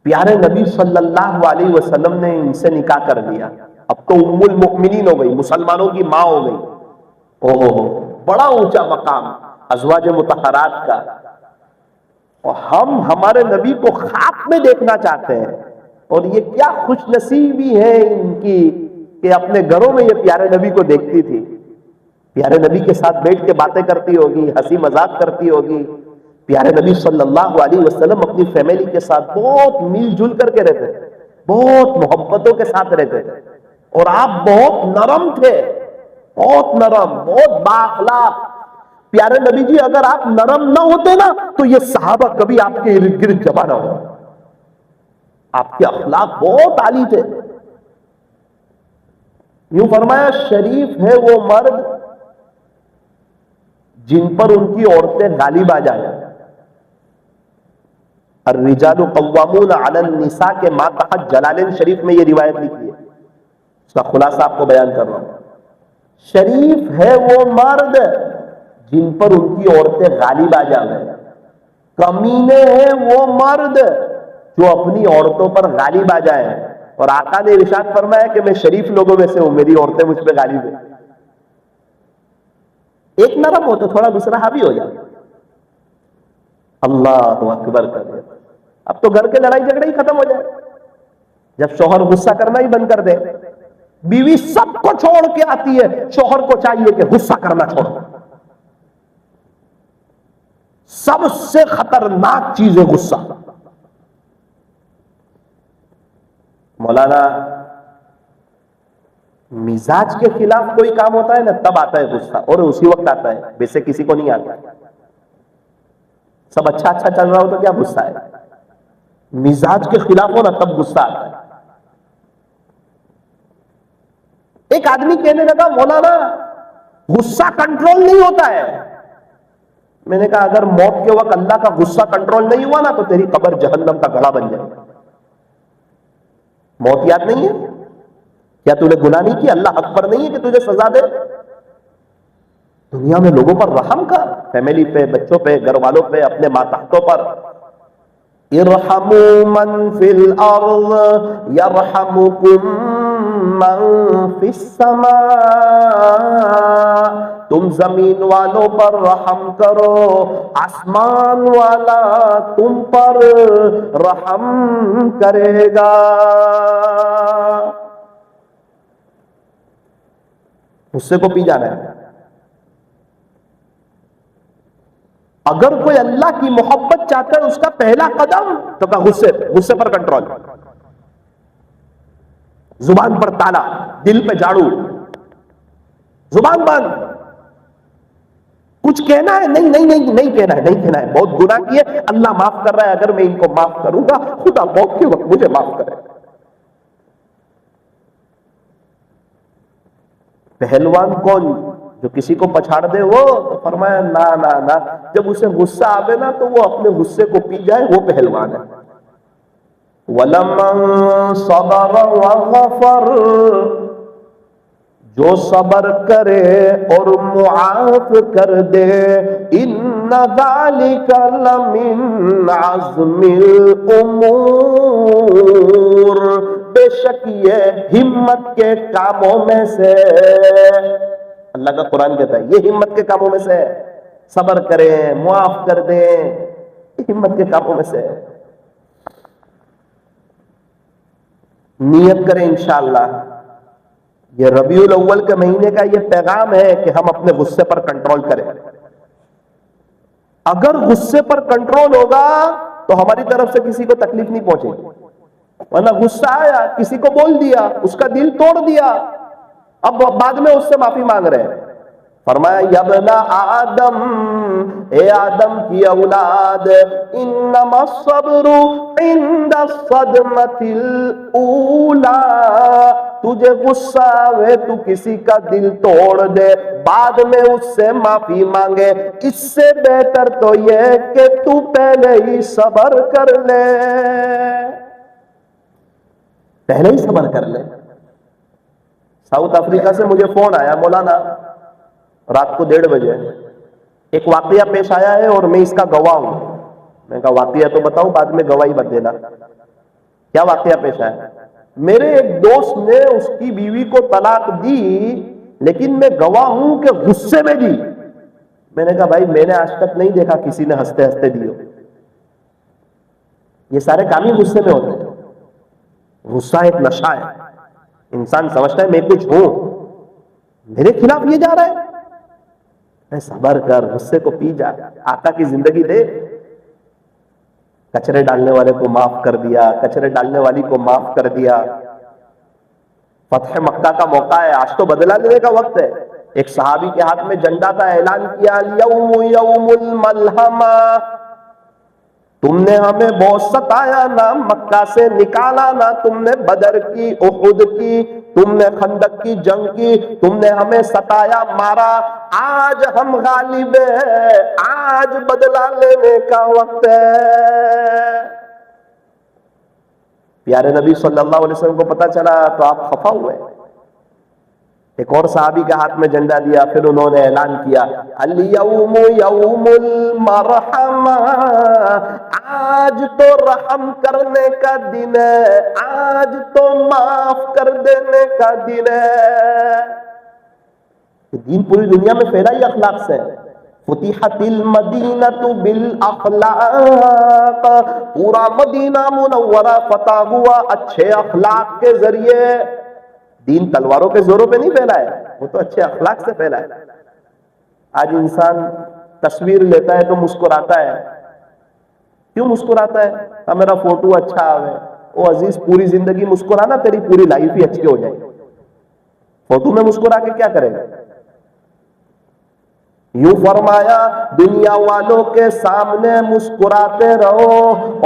پیارے نبی صلی اللہ علیہ وسلم نے ان سے نکاح کر دیا. اب تو ام المؤمنین ہو گئی، مسلمانوں کی ماں ہو گئی. بڑا اونچا مقام ازواج مطہرات کا. اور ہم ہمارے نبی کو خواب میں دیکھنا چاہتے ہیں، اور یہ کیا خوش نصیبی ہے ان کی کہ اپنے گھروں میں یہ پیارے نبی کو دیکھتی تھی، پیارے نبی کے ساتھ بیٹھ کے باتیں کرتی ہوگی، ہنسی مذاق کرتی ہوگی. پیارے نبی صلی اللہ علیہ وسلم اپنی فیملی کے ساتھ بہت مل جل کر کے رہتے تھے، بہت محبتوں کے ساتھ رہتے تھے. اور آپ بہت نرم تھے، بہت نرم، بہت بااخلاق. پیارے نبی جی اگر آپ نرم نہ ہوتے نا تو یہ صحابہ کبھی آپ کے ارد گرد جمع نہ ہو. آپ کے اخلاق بہت عالی تھے. یوں فرمایا شریف ہے وہ مرد جن پر ان کی عورتیں غالب آ جائیں. الرجال قوامون علی النساء کے ماتحت جلالین شریف میں یہ روایت لکھی ہے، اس کا خلاصہ آپ کو بیان کر رہا ہوں. شریف ہے وہ مرد جن پر ان کی عورتیں غالب آ جائیں، کمینے ہیں وہ مرد جو اپنی عورتوں پر غالب آ جائیں. اور آقا نے ارشاد فرمایا کہ میں شریف لوگوں میں سے ہوں، میری عورتیں مجھ پہ غالب ہیں. ایک نرم ہو تو تھوڑا دوسرا حاوی ہو جائے. اللہ اکبر کر دے. اب تو گھر کے لڑائی جھگڑے ہی ختم ہو جائے جب شوہر غصہ کرنا ہی بند کر دے. بیوی سب کو چھوڑ کے آتی ہے، شوہر کو چاہیے کہ غصہ کرنا چھوڑو. سب سے خطرناک چیز ہے غصہ. مولانا مزاج کے خلاف کوئی کام ہوتا ہے نا تب آتا ہے غصہ، اور اسی وقت آتا ہے، ویسے کسی کو نہیں آتا. سب اچھا اچھا چل رہا ہو تو کیا غصہ ہے، مزاج کے خلاف ہو نا تب غصہ آتا ہے. ایک آدمی کہنے لگا مولانا غصہ کنٹرول نہیں ہوتا ہے. میں نے کہا اگر موت کے وقت اللہ کا غصہ کنٹرول نہیں ہوا نا تو تیری قبر جہنم کا گڑھا بن جائے. موت یاد نہیں ہے کیا؟ تو نے گناہ نہیں کیا؟ اللہ حق پر نہیں ہے کہ تجھے سزا دے؟ دنیا میں لوگوں پر رحم کر، فیملی پہ، بچوں پہ، گھر والوں پہ، اپنے ماتحتوں پر. ارحموا من فی الارض یرحمکم من فی السماء. تم زمین والوں پر رحم کرو، آسمان والا تم پر رحم کرے گا. غصے کو پی جانا ہے. اگر کوئی اللہ کی محبت چاہتا ہے اس کا پہلا قدم تو غصے پر کنٹرول. زبان پر تالا، دل پہ جھاڑو، زبان بند. کچھ کہنا ہے نہیں نہیں نہیں نہیں کہنا ہے، نہیں کہنا ہے. بہت گناہ کیے، اللہ معاف کر رہا ہے، اگر میں ان کو معاف کروں گا خدا موت کے وقت مجھے معاف کرے. پہلوان کون؟ جو کسی کو پچھاڑ دے وہ؟ تو فرمایا نا نا نا، جب اسے غصہ آوے نا تو وہ اپنے غصے کو پی جائے، وہ پہلوان ہے. وَلَمَن صَبَرَ وَغَفَرَ، جو صبر کرے اور معاف کر دے. إِنَّ ذَلِكَ لَمِنْ عَزْمِ الْأُمُورِ، بے شک یہ ہمت کے کاموں میں سے، اللہ کا قرآن کہتا ہے یہ ہمت کے کاموں میں سے ہے، صبر کریں، معاف کر دیں، یہ ہمت کے کاموں میں سے ہے۔ نیت کریں انشاءاللہ یہ ربیع الاول کے مہینے کا یہ پیغام ہے کہ ہم اپنے غصے پر کنٹرول کریں۔ اگر غصے پر کنٹرول ہوگا تو ہماری طرف سے کسی کو تکلیف نہیں پہنچے گی، ورنہ غصہ آیا، کسی کو بول دیا، اس کا دل توڑ دیا، اب بعد میں اس سے معافی مانگ رہے ہیں۔ فرمایا یا ابن آدم، اے آدم کی اولاد، انما الصبر عند الصدمة الاولى، تجھے غصہ آوے تو کسی کا دل توڑ دے، بعد میں اس سے معافی مانگے، اس سے بہتر تو یہ کہ تو پہلے ہی صبر کر لے، پہلے ہی صبر کر لے۔ ساؤتھ افریقہ سے مجھے فون آیا، مولانا رات کو 1:30 بجے ایک واقعہ پیش آیا ہے اور میں اس کا گواہ ہوں۔ میں کہا واقعہ تو بتاؤ، بعد میں گواہی مت دینا، کیا واقعہ پیش آیا؟ میرے ایک دوست نے اس کی بیوی کو طلاق دی، لیکن میں گواہ ہوں کہ غصے میں دی۔ میں نے کہا بھائی میں نے آج تک نہیں دیکھا کسی نے ہنستے ہنستے دی ہو، یہ سارے کام ہی غصے میں ہوتے ہیں۔ غصہ ایک نشہ ہے، انسان سمجھتا ہے میں کچھ ہوں، میرے خلاف یہ جا رہا ہے، میں صبر کر، غصے کو پی جا، آقا کی زندگی دے۔ کچرے ڈالنے والے کو معاف کر دیا، کچرے ڈالنے والی کو معاف کر دیا۔ فتح مکہ کا موقع ہے، آج تو بدلہ لینے کا وقت ہے۔ ایک صحابی کے ہاتھ میں جھنڈا تھا، اعلان کیا الیوم یوم الملحمہ، تم نے ہمیں بہت ستایا نا، مکہ سے نکالا نا، تم نے بدر کی، احد کی، تم نے خندق کی جنگ کی، تم نے ہمیں ستایا، مارا، آج ہم غالب ہیں، آج بدلہ لینے کا وقت ہے۔ پیارے نبی صلی اللہ علیہ وسلم کو پتا چلا تو آپ خفا ہوئے۔ ایک اور صحابی کے ہاتھ میں جھنڈا دیا، پھر انہوں نے اعلان کیا الیوم یوم المرحمہ، آج تو رحم کرنے کا دن ہے، آج تو معاف کر دینے کا دن ہے۔ دین پوری دنیا میں پھیلا ہی اخلاق سے ہے۔ فتحت المدینہ بالاخلاق، پورا مدینہ منورہ فتح ہوا اچھے اخلاق کے ذریعے۔ دین تلواروں کے زوروں پہ نہیں پھیلا ہے، وہ تو اچھے اخلاق سے پھیلا ہے۔ آج انسان تصویر لیتا ہے تو مسکراتا ہے، کیوں مسکراتا ہے؟ میرا فوٹو اچھا آوے۔ او عزیز، پوری زندگی مسکرانا، تیری پوری لائف ہی اچھی ہو جائے۔ فوٹو میں مسکرا کے کیا کرے گا؟ یوں فرمایا دنیا والوں کے سامنے مسکراتے رہو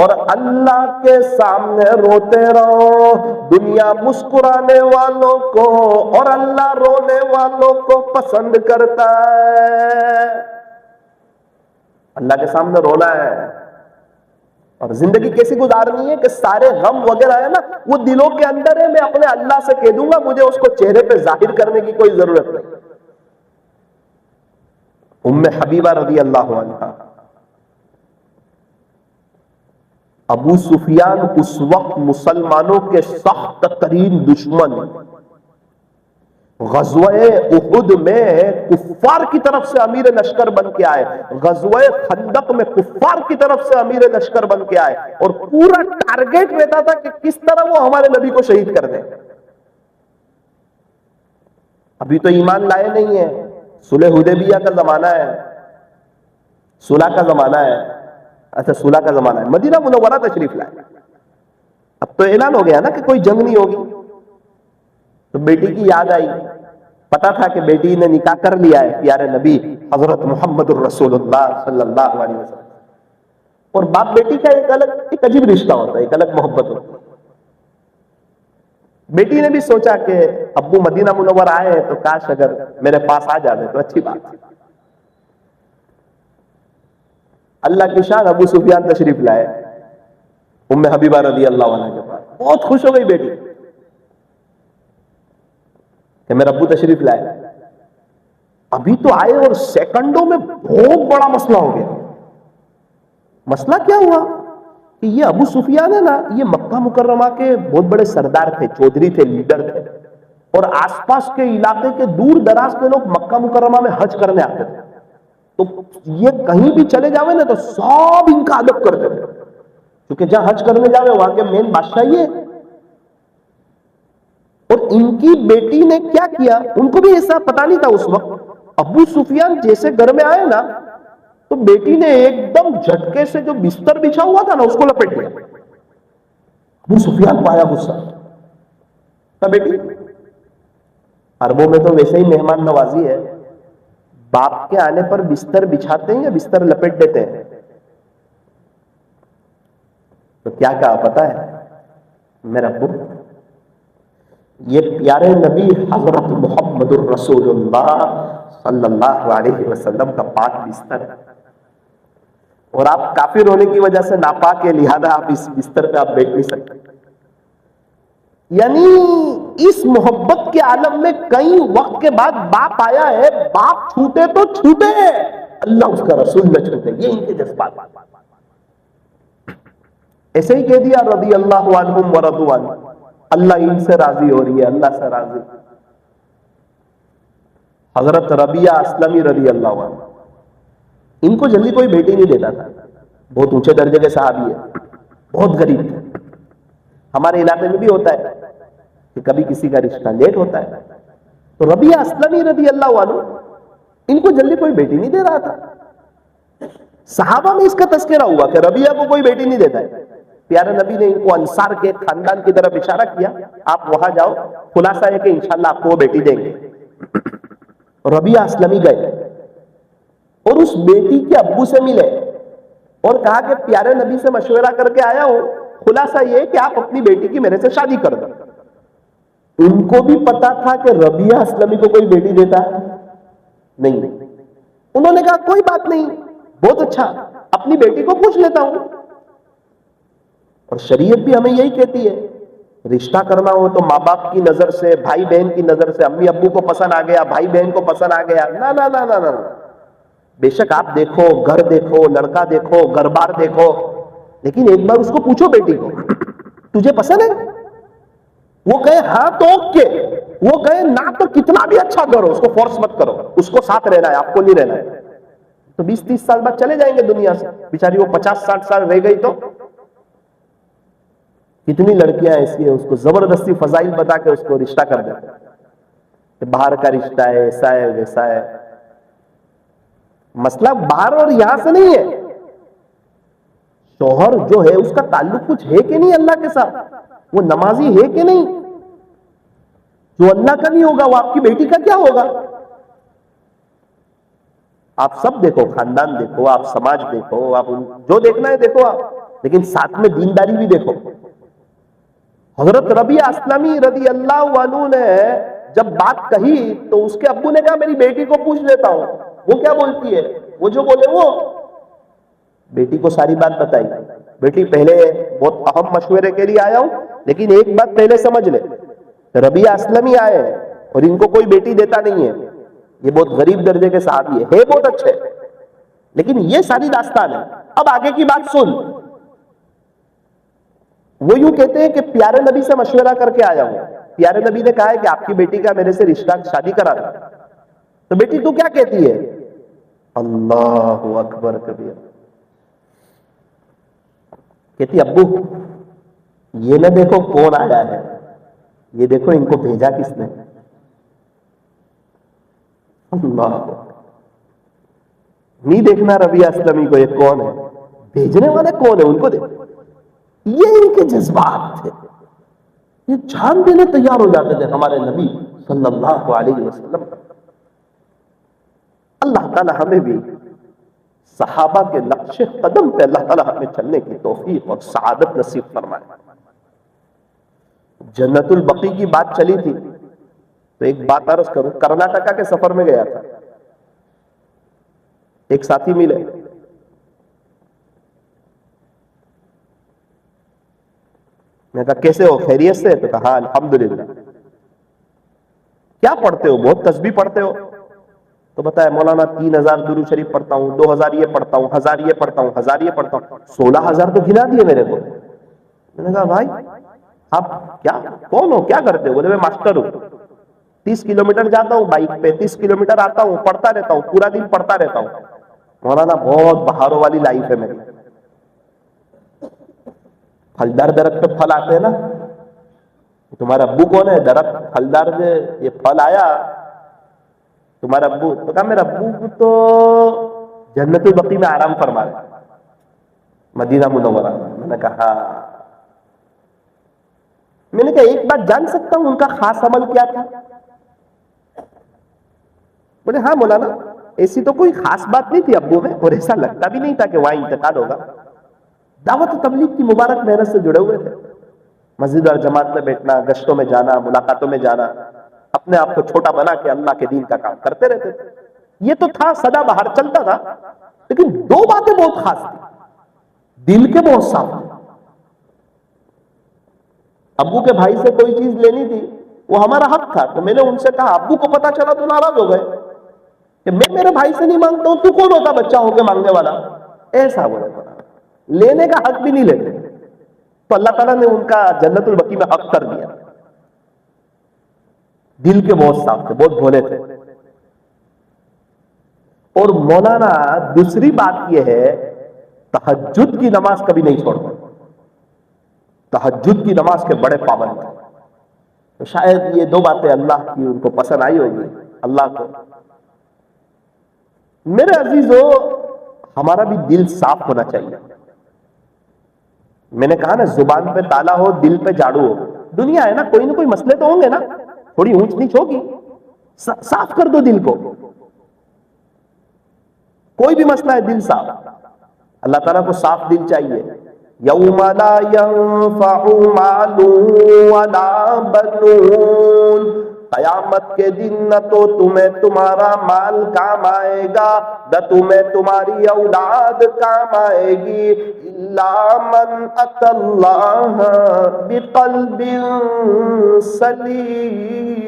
اور اللہ کے سامنے روتے رہو۔ دنیا مسکرانے والوں کو اور اللہ رونے والوں کو پسند کرتا ہے۔ اللہ کے سامنے رونا ہے اور زندگی کیسی گزارنی ہے کہ سارے غم وغیرہ ہے نا وہ دلوں کے اندر ہے، میں اپنے اللہ سے کہہ دوں گا، مجھے اس کو چہرے پہ ظاہر کرنے کی کوئی ضرورت نہیں۔ ام حبیبہ رضی اللہ عنہا، ابو سفیان اس وقت مسلمانوں کے سخت ترین دشمن، غزوہ احد میں کفار کی طرف سے امیر لشکر بن کے آئے، غزوہ خندق میں کفار کی طرف سے امیر لشکر بن کے آئے، اور پورا ٹارگیٹ رہتا تھا کہ کس طرح وہ ہمارے نبی کو شہید کر دیں۔ ابھی تو ایمان لائے نہیں ہیں، صلح حدیبیہ کا زمانہ ہے، صلح کا زمانہ ہے، اچھا صلح کا زمانہ ہے، مدینہ منورہ تشریف لائے۔ اب تو اعلان ہو گیا نا کہ کوئی جنگ نہیں ہوگی، تو بیٹی کی یاد آئی، پتا تھا کہ بیٹی نے نکاح کر لیا ہے پیارے نبی حضرت محمد الرسول اللہ صلی اللہ علیہ وسلم، اور باپ بیٹی کا ایک عجیب رشتہ ہوتا ہے، ایک الگ محبت ہوتی ہے۔ بیٹی نے بھی سوچا کہ ابو مدینہ منور آئے ہیں تو کاش اگر میرے پاس آ جاتے تو اچھی بات۔ اللہ کی شان، ابو سفیان تشریف لائے ام حبیبہ رضی اللہ عنہ کے پاس، بہت خوش ہو گئی بیٹی کہ میرا ابو تشریف لائے۔ ابھی تو آئے اور سیکنڈوں میں بہت بڑا مسئلہ ہو گیا۔ مسئلہ کیا ہوا کہ یہ ابو سفیان ہے نا، یہ مکہ مکرمہ کے بہت بڑے سردار تھے، چودھری تھے، لیڈر تھے، اور آس پاس کے علاقے کے دور دراز کے لوگ مکہ مکرمہ میں حج کرنے آتے تھے، تو یہ کہیں بھی چلے جاوے نا تو سب ان کا ادب کرتے تھے، کیونکہ جہاں حج کرنے جاوے وہاں کے مین بادشاہ یہ ہے۔ اور ان کی بیٹی نے کیا کیا، ان کو بھی ایسا پتا نہیں تھا اس وقت، ابو سفیان جیسے گھر میں آئے نا تو بیٹی نے ایک دم جھٹکے سے جو بستر بچھا ہوا تھا نا اس کو لپیٹ لیا۔ ابو سفیان کو آیا غصہ، کہا بیٹی، عربوں میں تو ویسے ہی مہمان نوازی ہے، باپ کے آنے پر بستر بچھاتے ہیں یا بستر لپیٹ دیتے ہیں؟ تو کیا کہا پتا ہے میرا ابو، یہ پیارے نبی حضرت محمد الرسول اللہ صلی اللہ علیہ وسلم کا پاک بستر ہے، اور آپ کافر ہونے کی وجہ سے ناپاک ہے، لہذا آپ اس بستر پہ آپ بیٹھ نہیں سکتے۔ یعنی اس محبت کے عالم میں کئی وقت کے بعد باپ آیا ہے، باپ چھوٹے تو چھوٹے، اللہ اس کا رسول نہ چھوٹے، یہ ان کے جذبات۔ ایسے ہی کہہ دیا رضی اللہ عنہم ورضوا عنہ، اللہ ان سے راضی ہو رہی ہے، اللہ سے راضی۔ حضرت ربیعہ اسلمی رضی اللہ عنہ، ان کو جلدی کوئی بیٹی نہیں دیتا تھا، بہت اونچے درجے کے صحابی ہے، بہت غریب تھے۔ ہمارے علاقے میں بھی ہوتا ہے کہ کبھی کسی کا رشتہ لیٹ ہوتا ہے، تو ربیعہ اسلمی رضی اللہ عنہ ان کو جلدی کوئی بیٹی نہیں دے رہا تھا۔ صحابہ میں اس کا تذکرہ ہوا کہ ربیعہ کو کوئی بیٹی نہیں دیتا ہے، پیارے نبی نے ان کو انصار کے خاندان کی طرف اشارہ کیا، آپ وہاں جاؤ، خلاصہ ہے کہ انشاءاللہ آپ کو وہ بیٹی دیں گے۔ ربیعہ اسلمی گئے اور اس بیٹی کے ابو سے ملے اور کہا کہ پیارے نبی سے مشورہ کر کے آیا ہوں، خلاصہ یہ کہ آپ اپنی بیٹی کی میرے سے شادی کر دو۔ ان کو بھی پتا تھا کہ ربیعہ اسلمی کو کوئی بیٹی دیتا نہیں، انہوں نے کہا کوئی بات نہیں، بہت اچھا، اپنی بیٹی کو پوچھ لیتا ہوں۔ اور شریعت بھی ہمیں یہی کہتی ہے، رشتہ کرنا ہو تو ماں باپ کی نظر سے، بھائی بہن کی نظر سے، امی ابو کو پسند آ گیا، بھائی بہن کو پسند آ گیا، نہ نہ نہ نہ نہ، بے شک آپ دیکھو، گھر دیکھو، لڑکا دیکھو، گھر بار دیکھو، لیکن ایک بار اس کو پوچھو بیٹی کو تجھے پسند ہے؟ وہ کہے ہاں تو اوکے، وہ کہے نہ تو کتنا بھی اچھا کرو، اس کو فورس مت کرو، اس کو ساتھ رہنا ہے، آپ کو نہیں رہنا ہے۔ تو 20-30 سال بعد چلے جائیں گے دنیا سے، بیچاری وہ 50-60 سال رہ گئی تو کتنی لڑکیاں ایسی ہیں اس کو زبردستی فضائل بتا کے اس کو رشتہ کر دیتے ہیں، باہر کا رشتہ ہے، ایسا ہے ویسا ہے۔ مسئلہ باہر اور یہاں سے نہیں ہے، شوہر جو ہے اس کا تعلق کچھ ہے کہ نہیں اللہ کے ساتھ، وہ نمازی ہے کہ نہیں، جو اللہ کا نہیں ہوگا وہ آپ کی بیٹی کا کیا ہوگا؟ آپ سب دیکھو، خاندان دیکھو، آپ سماج دیکھو، آپ جو دیکھنا ہے دیکھو آپ، لیکن ساتھ میں دینداری بھی دیکھو۔ حضرت ربیعہ اسلمی رضی اللہ عنہ نے جب بات کہی تو اس کے ابو نے کہا میری بیٹی کو پوچھ لیتا ہوں، وہ کیا بولتی ہے، وہ جو بولے وہ۔ بیٹی کو ساری بات بتائی، بیٹی پہلے بہت اہم مشورے کے لیے آیا ہوں، لیکن ایک بات پہلے سمجھ لے، ربیعہ اسلمی آئے اور ان کو کوئی بیٹی دیتا نہیں ہے، یہ بہت غریب درجے کے صحابی ہے بہت اچھے، لیکن یہ ساری داستان ہے، اب آگے کی بات سن۔ وہ یوں کہتے ہیں کہ پیارے نبی سے مشورہ کر کے آیا ہوں، پیارے نبی نے کہا ہے کہ آپ کی بیٹی کا میرے سے رشتہ شادی کرا دو، تو بیٹی تو کیا کہتی ہے؟ اللہ اکبر کبیر، کہتی ابو یہ نہ دیکھو کون آیا ہے، یہ دیکھو ان کو بھیجا کس نے۔ اللہ نہیں دیکھنا ربیعہ اسلمی کو یہ کون ہے، بھیجنے والے کون ہے ان کو دیکھو۔ یہ ان کے جذبات تھے، یہ جان دینے تیار ہو جاتے تھے ہمارے نبی صلی اللہ علیہ وسلم۔ اللہ تعالی ہمیں بھی صحابہ کے نقش قدم پہ اللہ تعالی ہمیں چلنے کی توفیق اور سعادت نصیب فرمائے۔ جنت البقیع کی بات چلی تھی تو ایک بات عرض کروں، کرناٹکا کے سفر میں گیا تھا، ایک ساتھی ملے، میں کہا کیسے ہو، خیریت سے؟ تو کہا الحمدللہ۔ کیا پڑھتے ہو؟ بہت تسبیح پڑھتے ہو؟ تو بتائے مولانا 3000 درود شریف پڑھتا ہوں، 2000 یہ پڑھتا ہوں، 1000 یہ پڑھتا ہوں، 1000 یہ پڑھتا ہوں، 16000 تو گنا دیے میرے کو۔ میں نے کہا بھائی آپ کیا کون ہو، کیا کرتے ہو؟ بولے میں ماسٹر ہوں، 30 کلومیٹر جاتا ہوں بائک پہ، 30 کلومیٹر آتا ہوں، پڑھتا رہتا ہوں، پورا دن پڑھتا رہتا ہوں۔ مولانا بہت بہاروں والی لائف ہے میری۔ پھلدار درخت پہ پھل آتے ہیں نا، تمہارا ابو کون ہے؟ درخت پھلدار جو یہ پھل آیا تمہارا ابو؟ تو کہا میرا ابو تو جنت البقیع میں آرام فرما رہے، مدینہ منورہ۔ میں نے کہا میں نے کہا ایک بات جان سکتا ہوں ان کا خاص عمل کیا تھا؟ بولے ہاں مولانا، ایسی تو کوئی خاص بات نہیں تھی ابو میں، اور ایسا لگتا بھی نہیں تھا کہ وہاں انتقال ہوگا۔ دعوت و تبلیغ کی مبارک محنت سے جڑے ہوئے تھے، مسجد اور جماعت میں بیٹھنا، گشتوں میں جانا، ملاقاتوں میں جانا، اپنے آپ کو چھوٹا بنا کے اللہ کے دین کا کام کرتے رہتے تھے۔ یہ تو تھا سدا باہر چلتا تھا، لیکن دو باتیں بہت خاص تھی، دل کے بہت صاف تھے۔ ابو کے بھائی سے کوئی چیز لینی تھی، وہ ہمارا حق تھا، تو میں نے ان سے کہا، ابو کو پتا چلا تو ناراض ہو گئے کہ میں میرے بھائی سے نہیں مانگتا ہوں، تو کون ہوتا بچہ ہو کے مانگنے والا؟ ایسا بولے، لینے کا حق بھی نہیں لیتے، تو اللہ تعالیٰ نے ان کا جنت البقیع میں حق کر دیا۔ دل کے بہت صاف تھے، بہت بھولے تھے۔ اور مولانا دوسری بات یہ ہے، تہجد کی نماز کبھی نہیں چھوڑتے، تہجد کی نماز کے بڑے پابند تھے۔ تو شاید یہ دو باتیں اللہ کی ان کو پسند آئی ہوگی، اللہ کو۔ میرے عزیزو، ہمارا بھی دل صاف ہونا چاہیے۔ میں نے کہا نا، زبان پہ تالا ہو، دل پہ جھاڑو ہو۔ دنیا ہے نا، کوئی نہ کوئی مسئلے تو ہوں گے نا، تھوڑی اونچ نیچ ہوگی، صاف کر دو دل کو۔ کوئی بھی مسئلہ ہے، دل صاف۔ اللہ تعالیٰ کو صاف دل چاہیے۔ یوم لا ينفع مال ولا بنون، قیامت کے دن نہ تو تمہیں تمہارا مال کام آئے گا، نہ تمہیں تمہاری اولاد کام آئے گی، الا من اتى اللہ بقلب سلیم۔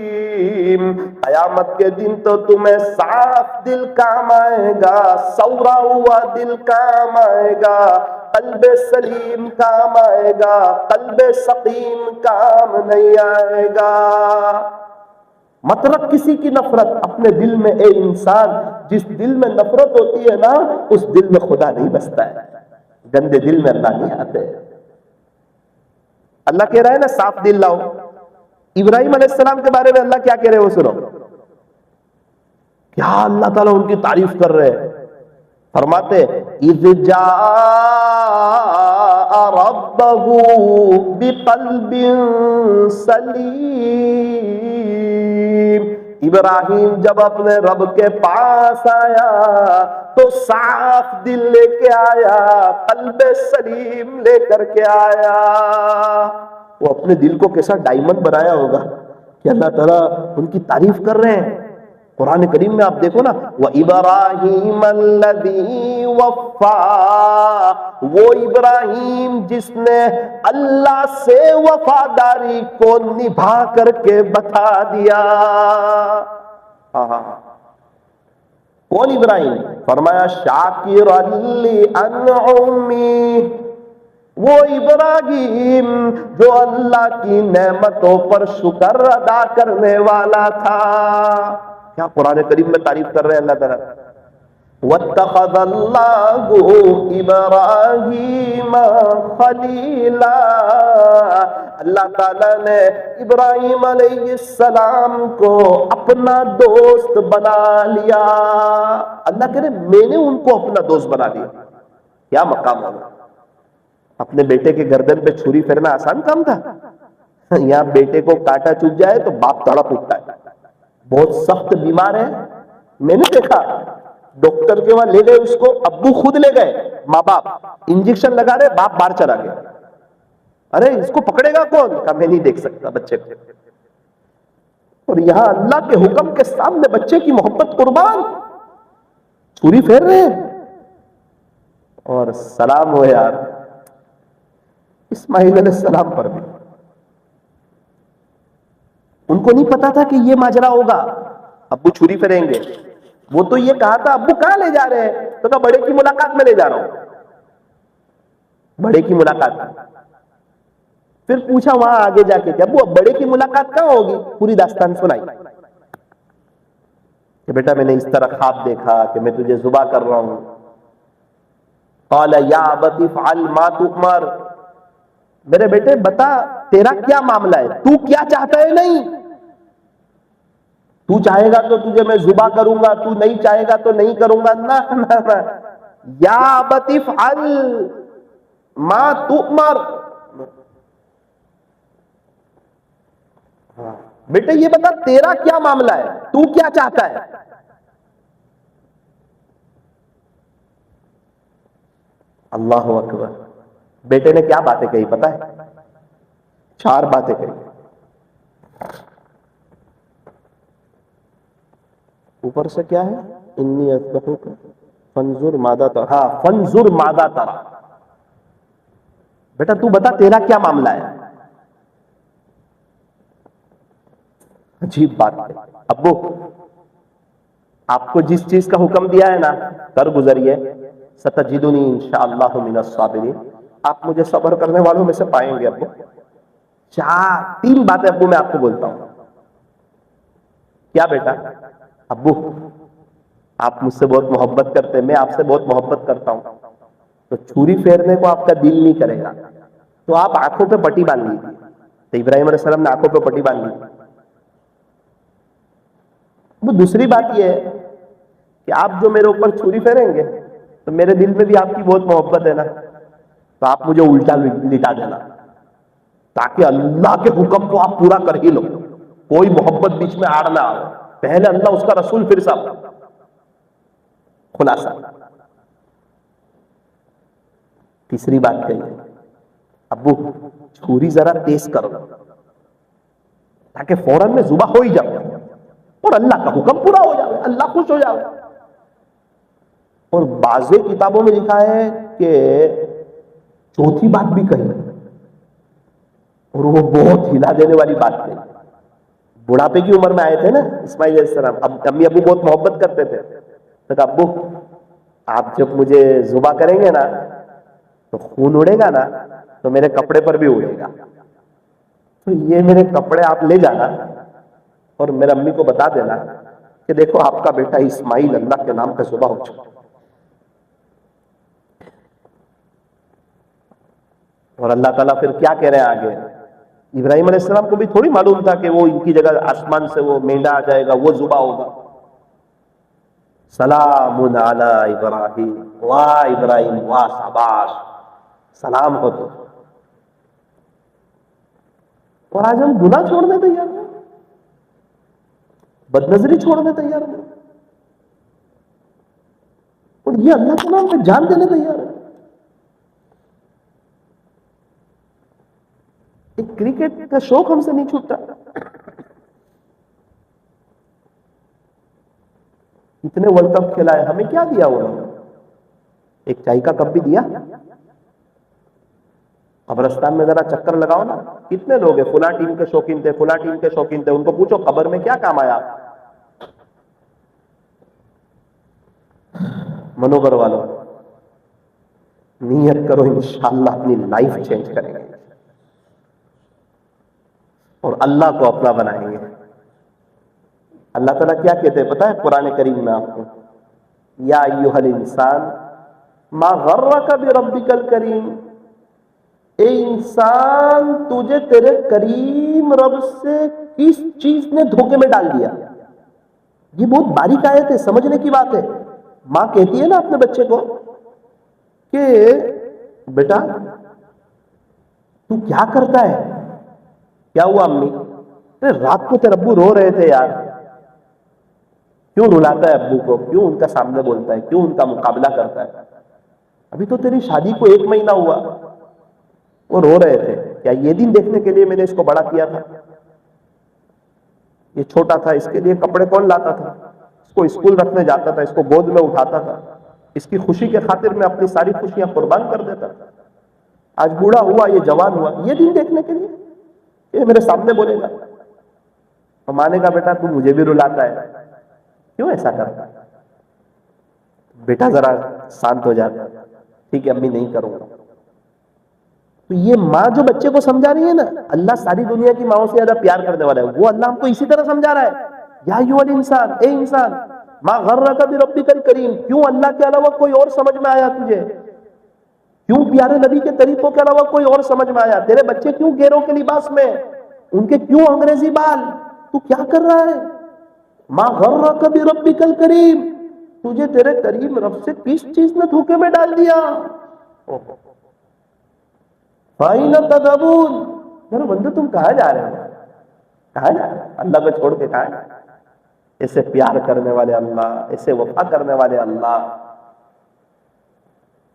قیامت کے دن تو تمہیں صاف دل کام آئے گا، سورا ہوا دل کام آئے گا، قلب سلیم کام آئے گا، قلب سقیم کام نہیں آئے گا۔ مت رکھ کسی کی نفرت اپنے دل میں، اے انسان، جس دل میں نفرت ہوتی ہے نا، اس دل میں خدا نہیں بستا ہے، گندے دل میں اللہ نہیں آتے۔ اللہ کہہ رہا ہے نا صاف دل لاؤ۔ ابراہیم علیہ السلام کے بارے میں اللہ کیا کہہ رہے ہیں وہ سنو، کیا اللہ تعالیٰ ان کی تعریف کر رہے ہیں۔ فرماتے اذ جاء ربہ بقلب سلیم، ابراہیم جب اپنے رب کے پاس آیا تو صاف دل لے کے آیا، قلب سلیم لے کر کے آیا۔ وہ اپنے دل کو کیسا ڈائمنڈ بنایا ہوگا کہ اللہ تعالیٰ ان کی تعریف کر رہے ہیں۔ قرآن کریم میں آپ دیکھو نا، وَإِبْرَاهِيمَ الَّذِي وَفَّى، وہ ابراہیم جس نے اللہ سے وفاداری کو نبھا کر کے بتا دیا۔ کون ابراہیم؟ فرمایا شاکرا لِأَنْعُمِهِ، وہ ابراہیم جو اللہ کی نعمتوں پر شکر ادا کرنے والا تھا۔ کیا قرآن کریم میں تعریف کر رہے ہیں اللہ تعالیٰ۔ وَاتَّخَذَ اللَّهُ إِبْرَاهِيمَ خَلِيلًا، اللہ تعالیٰ نے ابراہیم علیہ السلام کو اپنا دوست بنا لیا۔ اللہ کہہ رہے میں نے ان کو اپنا دوست بنا لیا۔ کیا مقام ہوگا۔ اپنے بیٹے کے گردن پہ چھری پھیرنا آسان کام تھا؟ یہاں بیٹے کو کاٹا چوب جائے تو باپ تڑپ اٹھتا ہے، بہت سخت بیمار ہے۔ میں نے دیکھا ڈاکٹر کے وہاں لے گئے اس کو، ابو خود لے گئے، ماں باپ انجیکشن لگا رہے، باپ باہر چلا گیا۔ ارے اس کو پکڑے گا کون؟ کہا میں نہیں دیکھ سکتا بچے کو۔ اور یہاں اللہ کے حکم کے سامنے بچے کی محبت قربان، چھری پھیر رہے ہیں۔ اور سلام ہو یار اسماعیل علیہ السلام پر بھی۔ ان کو نہیں پتا تھا کہ یہ ماجرا ہوگا، ابو چھری پھیریں گے۔ وہ تو یہ کہا تھا ابو کہاں لے جا رہے ہیں؟ تو کہا بڑے کی ملاقات میں لے جا رہا ہوں، بڑے کی ملاقات۔ پھر پوچھا وہاں آگے جا کے کہ ابو اب بڑے کی ملاقات کہاں ہوگی؟ پوری داستان سنائی کہ بیٹا میں نے اس طرح خواب دیکھا کہ میں تجھے ذبح کر رہا ہوں۔ قال یا ابت افعل ما تؤمر، میرے بیٹے بتا تیرا کیا معاملہ ہے، تو کیا چاہتا ہے؟ نہیں، تو چاہے گا تو تجھے میں ذبح کروں گا، تو نہیں چاہے گا تو نہیں کروں گا۔ نہ نہ نہ، یا ابت افعل ما تؤمر، بیٹے یہ بتا تیرا کیا معاملہ ہے، تو کیا چاہتا ہے؟ اللہ اکبر، بیٹے نے کیا باتیں کہی پتہ ہے؟ 4 باتیں کہی۔ اوپر سے کیا ہے؟ انی اذبحک فانظر ماذا تری، ہاں فانظر ماذا تری، بیٹا تو بتا تیرا کیا معاملہ ہے۔ عجیب بات ہے، ابو آپ کو جس چیز کا حکم دیا ہے نا کر گزریے، ستجدنی انشاءاللہ من الصابرین، آپ مجھے صبر کرنے والوں میں سے پائیں گے۔ ابو 3 باتیں ابو میں آپ کو بولتا ہوں۔ کیا بیٹا؟ ابو آپ مجھ سے بہت محبت کرتے ہیں، میں آپ سے بہت محبت کرتا ہوں، تو چھری پھیرنے کو آپ کا دل نہیں کرے گا تو آپ آنکھوں پہ پٹی باندھ لیجیے۔ تو ابراہیم علیہ السلام نے آنکھوں پہ پٹی باندھ لی۔ وہ دوسری بات یہ ہے کہ آپ جو میرے اوپر چھری پھیریں گے تو میرے دل میں بھی آپ کی بہت محبت ہے نا، تو آپ مجھے الٹا لٹا دینا تاکہ اللہ کے حکم کو آپ پورا کر ہی لو، کوئی محبت بیچ میں آڑ نہ آؤ، پہلے اللہ اس کا رسول پھر سب۔ خلاصہ تیسری بات کہی، ابو چھری ذرا تیز کرو تاکہ فوراً میں ذبح ہو ہی جاؤ اور اللہ کا حکم پورا ہو جائے، اللہ خوش ہو جائے۔ اور بعض کتابوں میں لکھا ہے کہ چوتھی بات بھی کہی اور وہ بہت ہلا دینے والی بات کہی۔ بڑھاپے کی عمر میں آئے تھے نا اسماعیل علیہ السلام، اب امی ابو بہت محبت کرتے تھے، تو کہا ابو آپ جب مجھے ذبح کریں گے نا تو خون اڑے گا نا تو میرے کپڑے پر بھی اڑے گا، تو یہ میرے کپڑے آپ لے جانا اور میرے امی کو بتا دینا کہ دیکھو آپ کا بیٹا اسماعیل اللہ کے نام پہ ذبح ہو چکا۔ اور اللہ تعالیٰ پھر کیا کہہ رہے ہیں آگے؟ ابراہیم علیہ السلام کو بھی تھوڑی معلوم تھا کہ وہ ان کی جگہ آسمان سے وہ مینڈا آ جائے گا، وہ ذبح ہوگا۔ سلام علی ابراہیم، واہ ابراہیم واہ شاباش، سلام ہو تو۔ اور آج ہم گناہ چھوڑنے تیار ہیں، بدنظری چھوڑنے تیار ہیں، اور یہ اللہ کے نام پہ جان دینے تیار ہے۔ ایک کرکٹ کا شوق ہم سے نہیں چھوٹتا، اتنے ورلڈ کپ کھیلا ہے، ہمیں کیا دیا وہ لوگ؟ ایک چائے کا کپ بھی دیا؟ قبرستان میں ذرا چکر لگاؤ نا، کتنے لوگ ہیں فلاں ٹیم کے شوقین تھے، فلاں ٹیم کے شوقین تھے، ان کو پوچھو قبر میں کیا کام آیا؟ منوگر والوں نیت کرو انشاءاللہ اپنی لائف چینج کریں گے اور اللہ کو اپنا بنائیں گے۔ اللہ تعالیٰ کیا کہتے ہیں پتہ ہے قرآن کریم میں آپ کو؟ یا ایھا الانسان ما غرک بربک الکریم، اے انسان تجھے تیرے کریم رب سے کس چیز نے دھوکے میں ڈال دیا؟ یہ بہت باریک آیت ہے، سمجھنے کی بات ہے۔ ماں کہتی ہے نا اپنے بچے کو کہ بیٹا تو کیا کرتا ہے؟ کیا ہوا امی؟ رات کو تیرے ابو رو رہے تھے یار، کیوں رلاتا ہے ابو کو، کیوں ان کا سامنے بولتا ہے، کیوں ان کا مقابلہ کرتا ہے؟ ابھی تو تیری شادی کو 1 مہینہ ہوا، وہ رو رہے تھے، کیا یہ دن دیکھنے کے لیے میں نے اس کو بڑا کیا تھا؟ یہ چھوٹا تھا، اس کے لیے کپڑے کون لاتا تھا؟ اس کو اسکول رکھنے جاتا تھا، اس کو گود میں اٹھاتا تھا، اس کی خوشی کے خاطر میں اپنی ساری خوشیاں قربان کر دیتا تھا۔ آج بوڑھا ہوا، یہ جوان ہوا، یہ دن دیکھنے کے لیے یہ میرے سامنے بولے گا؟ اور مانے گا بیٹا تو مجھے بھی رلاتا ہے، کیوں ایسا کرتا ہے؟ بیٹا ذرا شانت ہو جاتا، ٹھیک ہے امی نہیں کروں گا. تو یہ ماں جو بچے کو سمجھا رہی ہے نا، اللہ ساری دنیا کی ماؤں سے زیادہ پیار کرنے والا ہے. وہ اللہ ہم کو اسی طرح سمجھا رہا ہے، یا ایھا الانسان، اے انسان، ما غرک بربک الکریم، کیوں اللہ کے علاوہ کوئی اور سمجھ میں آیا تجھے؟ کیوں پیارے نبی کے طریقوں کے علاوہ کوئی اور سمجھ میں آیا؟ تیرے بچے کیوں گیروں کے لباس میں، ان کے کیوں انگریزی بال؟ تو کیا کر رہا ہے؟ ما غرک بربک الکریم، تجھے تیرے کریم رب سے کس چیز نے دھوکے میں ڈال دیا؟ فَأَيْنَ تَذْهَبُونَ، میرے بندے تم کہاں جا رہے ہو؟ کہاں جا رہے ہو؟ اللہ کو چھوڑ کے کہاں جا رہے ہو؟ ایسے پیار کرنے والے اللہ، ایسے وفا کرنے والے اللہ.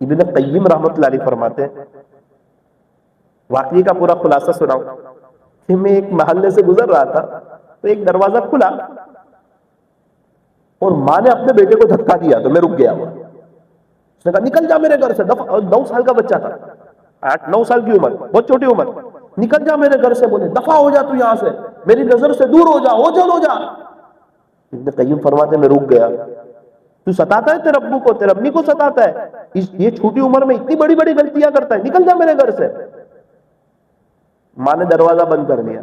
ابن قیم رحمۃ اللہ علیہ فرماتے ہیں، واقعی کا پورا خلاصہ سناؤں کہ میں ایک محلے سے گزر رہا تھا تو ایک دروازہ کھلا اور ماں نے اپنے بیٹے کو دھکا دیا تو میں رک گیا. اس نے کہا نکل جا میرے گھر سے. 9 سال کا بچہ تھا، 8-9 سال کی عمر، بہت چھوٹی عمر. نکل جا میرے گھر سے، بولے دفع ہو جا تو یہاں سے، میری نظر سے دور ہو جا، اوجھل ہو جا. ابن قیم فرماتے میں رک گیا. تو ستاتا ہے تیرے ابو کو، تیرے امی کو ستاتا ہے، یہ چھوٹی عمر میں اتنی بڑی بڑی غلطیاں کرتا ہے، نکل جا میرے گھر سے. ماں نے دروازہ بند کر دیا.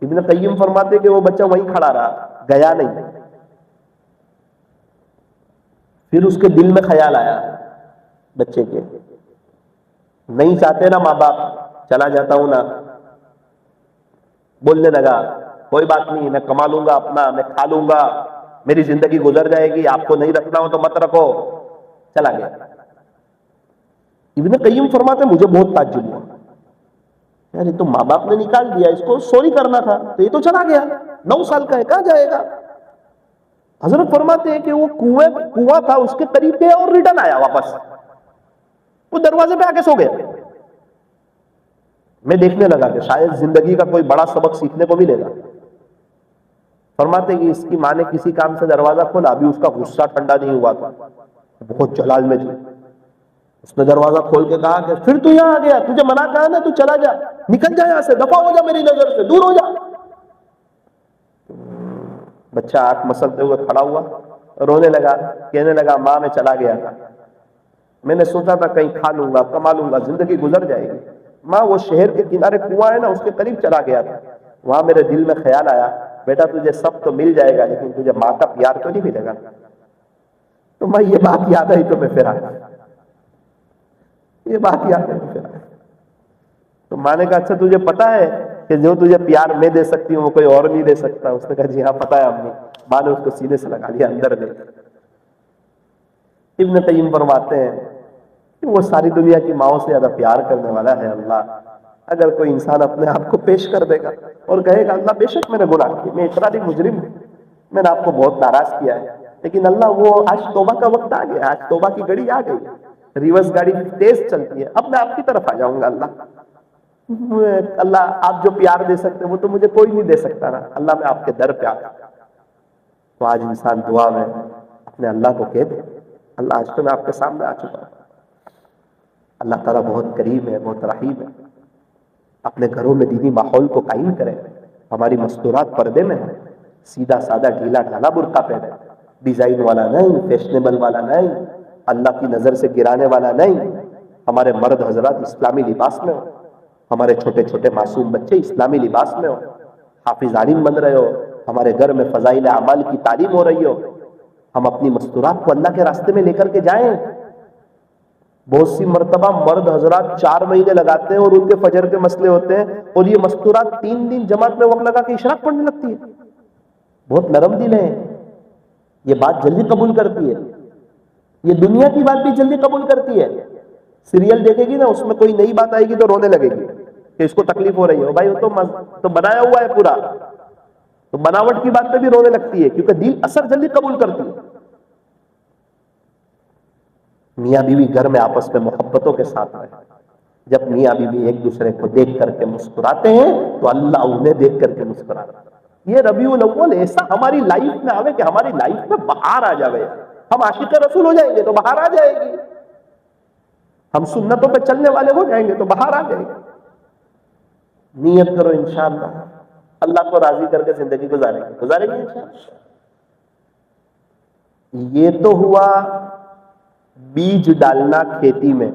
ابن قیم فرماتے کہ وہ بچہ وہیں کھڑا رہا، گیا نہیں. پھر اس کے دل میں خیال آیا بچے کے، نہیں چاہتے نا ماں باپ، چلا جاتا ہوں نا. بولنے لگا کوئی بات نہیں، میں کما لوں گا اپنا، میں کھا لوں گا، میری زندگی گزر جائے گی، آپ کو نہیں رکھنا ہو تو مت رکھو. چلا گیا. ابن قیم فرماتے مجھے بہت تعجب ہوا، یار یہ تو ماں باپ نے نکال دیا، اس کو سوری کرنا تھا، تو یہ تو چلا گیا، 9 سال کا ہے، کہاں جائے گا؟ حضرت فرماتے ہیں کہ وہ کنواں تھا، اس کے قریب گیا اور ریٹرن آیا واپس. وہ دروازے پہ آ کے سو گیا. میں دیکھنے لگا کہ شاید زندگی کا کوئی بڑا سبق سیکھنے کو ملے گا. فرماتے ہیں کہ اس کی ماں نے کسی کام سے دروازہ کھولا، ابھی اس کا غصہ ٹھنڈا نہیں ہوا تھا، بہت جلال میں تھی. اس نے دروازہ کھول کے کہا کہ پھر تو یہاں آ گیا، تجھے منع کہا نا، تو چلا جا، نکل جا یہاں سے، دفع ہو جا میری نظر سے، دور ہو جا. بچہ آنکھ مسلتے ہوئے کھڑا ہوا، رونے لگا، کہنے لگا ماں میں چلا گیا تھا، میں نے سوچا تھا کہیں کھا لوں گا، کما لوں گا، زندگی گزر جائے گی. ماں وہ شہر کے کنارے کنواں ہے نا، اس کے قریب چلا گیا تھا. وہاں میرے دل میں خیال آیا بیٹا تجھے سب تو مل جائے گا لیکن تجھے ماں کا پیار تو نہیں ملے گا. تو میں یہ بات یاد آئی تو میں پھر آیا، یہ بات یاد آئی پھر آیا. تو ماں نے کہا اچھا تجھے پتا ہے کہ جو تجھے پیار میں دے سکتی ہوں وہ کوئی اور نہیں دے سکتا؟ اس نے کہا جی ہاں پتا ہے امی. ماں نے اس کو سینے سے لگا لیا اندر دے. ابن قیم فرماتے ہیں کہ وہ ساری دنیا کی ماؤں سے زیادہ پیار کرنے والا ہے اللہ. اگر کوئی انسان اپنے آپ کو پیش کر دے گا اور کہے گا اللہ بے شک میں نے گناہ کیا، میں اقراری مجرم ہوں، میں نے آپ کو بہت ناراض کیا ہے، لیکن اللہ وہ آج توبہ کا وقت آ گیا، آج توبہ کی گھڑی آ گئی، ریورس گاڑی تیز چلتی ہے، اب میں آپ کی طرف آ جاؤں گا. اللہ آپ جو پیار دے سکتے وہ تو مجھے کوئی نہیں دے سکتا نا، اللہ میں آپ کے در پہ آ گیا. تو آج انسان دعا میں اپنے اللہ کو کہہ دے اللہ آج تو میں آپ کے سامنے آ چکا ہوں. اللہ تعالیٰ بہت کریم ہے، بہت رحیم ہے. اپنے گھروں میں دینی ماحول کو قائم کرے، ہماری مستورات پردے میں ہیں، سیدھا سادہ ڈھیلا ڈھالا برقع پہنے، ڈیزائن والا نہیں، فیشنیبل والا نہیں، اللہ کی نظر سے گرانے والا نہیں. ہمارے مرد حضرات اسلامی لباس میں ہو، ہمارے چھوٹے چھوٹے معصوم بچے اسلامی لباس میں ہو، حافظ عالم بن رہے ہو، ہمارے گھر میں فضائل اعمال کی تعلیم ہو رہی ہو، ہم اپنی مستورات کو اللہ کے راستے میں لے کر کے جائیں. بہت سی مرتبہ مرد حضرات 4 مہینے لگاتے ہیں اور ان کے فجر کے مسئلے ہوتے ہیں اور یہ مستورات 3 دن جماعت میں وقت لگا کے اشراق پڑھنے لگتی ہے. بہت نرم دل ہے، یہ بات جلدی قبول کرتی ہے، یہ دنیا کی بات بھی جلدی قبول کرتی ہے. سیریل دیکھے گی نا، اس میں کوئی نئی بات آئے گی تو رونے لگے گی کہ اس کو تکلیف ہو رہی ہے. بھائی وہ تو بنایا ہوا ہے پورا، تو بناوٹ کی بات پہ بھی رونے لگتی ہے کیونکہ دل اثر جلدی قبول کرتی ہے. میاں بیوی گھر میں آپس میں محبتوں کے ساتھ رہے. جب میاں بیوی ایک دوسرے کو دیکھ کر کے مسکراتے ہیں تو اللہ انہیں دیکھ کر کے مسکراتا ہے. یہ ربیع الاول ایسا ہماری لائف میں آوے کہ ہماری لائف میں بہار آ جائے. ہم عاشق رسول ہو جائیں گے تو بہار آ جائے گی، ہم سنتوں پہ چلنے والے ہو جائیں گے تو بہار آ جائے گی. نیت کرو انشاءاللہ اللہ کو راضی کر کے زندگی گزاریں گے انشاءاللہ. یہ تو ہوا بیج ڈالنا کھیتی میں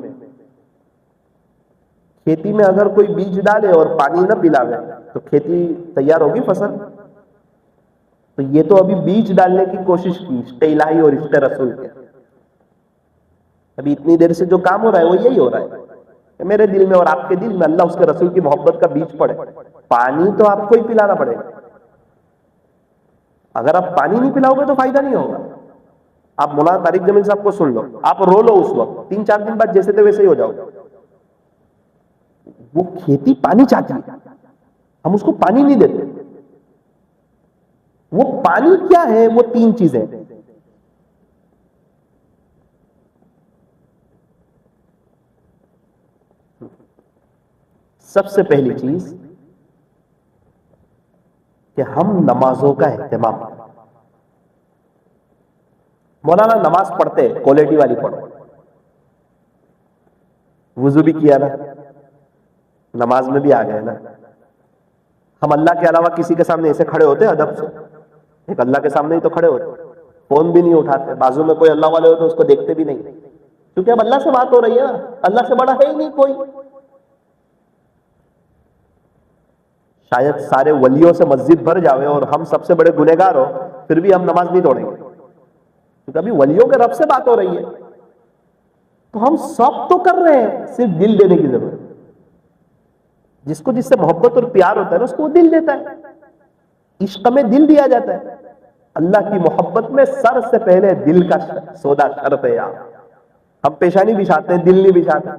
اگر کوئی بیج ڈالے اور پانی نہ پلاوے تو کھیتی تیار ہوگی فصل؟ تو یہ تو ابھی بیج ڈالنے کی کوشش کی عشق الہی اور عشق رسول کے. ابھی اتنی دیر سے جو کام ہو رہا ہے وہ یہی ہو رہا ہے کہ میرے دل میں اور آپ کے دل میں اللہ اس کے رسول کی محبت کا بیج پڑے. پانی تو آپ کو ہی پلانا پڑے گا. اگر آپ پانی نہیں پلاؤ گے تو فائدہ نہیں ہوگا. آپ مولانا طارق جمیل صاحب کو سن لو, آپ رو لو اس وقت, 3-4 دن بعد جیسے تھے ویسے ہی ہو جاؤ. وہ کھیتی پانی چاہتی ہے, ہم اس کو پانی نہیں دیتے. وہ پانی کیا ہے؟ وہ 3 چیزیں. سب سے پہلی چیز کہ ہم نمازوں کا اہتمام. مولانا نماز پڑھتے کوالٹی والی پڑھو. وضو بھی کیا نا, نماز میں بھی آ گئے نا. ہم اللہ کے علاوہ کسی کے سامنے ایسے کھڑے ہوتے ادب سے؟ ایک اللہ کے سامنے ہی تو کھڑے ہوتے. فون بھی نہیں اٹھاتے, بازو میں کوئی اللہ والے ہو تو اس کو دیکھتے بھی نہیں, کیونکہ اب اللہ سے بات ہو رہی ہے نا. اللہ سے بڑا ہے ہی نہیں کوئی. شاید سارے ولیوں سے مسجد بھر جاوے اور ہم سب سے بڑے گنہگار ہو, پھر بھی ہم نماز نہیں توڑیں گے, کیونکہ ابھی ولیوں کے رب سے بات ہو رہی ہے. تو ہم سب تو کر رہے ہیں, صرف دل دینے کی ضرورت ہے. جس کو جس سے محبت اور پیار ہوتا ہے نا اس کو وہ دل دیتا ہے. عشق میں دل دیا جاتا ہے. اللہ کی محبت میں سر سے پہلے دل کا سودا شرط ہے یار. ہم پیشانی بچھاتے ہیں, دل نہیں بچھاتے.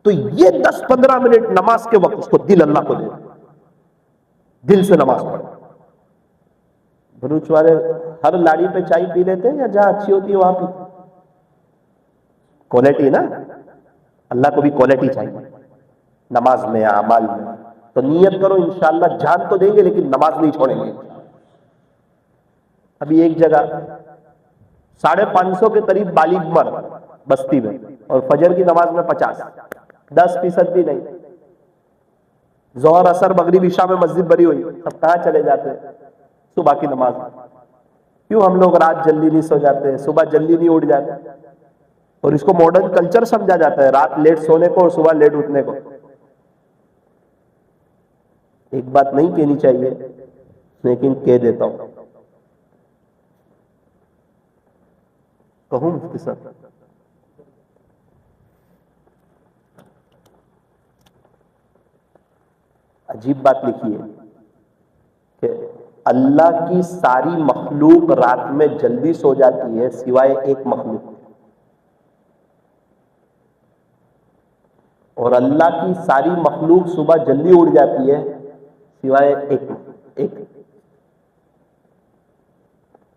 تو یہ 10-15 منٹ نماز کے وقت اس کو دل اللہ کو دے, دل سے نماز پڑھ. بروچ والے ہر لاڑی پہ چائے پی لیتے ہیں یا جہاں اچھی ہوتی ہے وہاں پی؟ کوالٹی نا, اللہ کو بھی کوالٹی چاہیے نماز میں, اعمال میں. تو نیت کرو انشاءاللہ جان تو دیں گے لیکن نماز نہیں چھوڑیں گے. ابھی ایک جگہ 550 کے قریب بالغ مرد بستی میں, اور فجر کی نماز میں 50, 10% بھی نہیں. ظہر اثر مغرب عشاء میں مسجد بھری ہوئی, سب کہاں چلے جاتے ہیں؟ صبح کی نماز. کیوں ہم لوگ رات جلدی نہیں سو جاتے, صبح جلدی نہیں اٹھ جاتے؟ اور اس کو ماڈرن کلچر سمجھا جاتا ہے, رات لیٹ سونے کو اور صبح لیٹ اٹھنے کو. ایک بات نہیں کہنی چاہیے لیکن کہہ دیتا ہوں, کہوں مفتی صاحب, عجیب بات لکھی ہے کہ اللہ کی ساری مخلوق رات میں جلدی سو جاتی ہے سوائے ایک مخلوق, اور اللہ کی ساری مخلوق صبح جلدی اٹھ جاتی ہے سوائے ایک.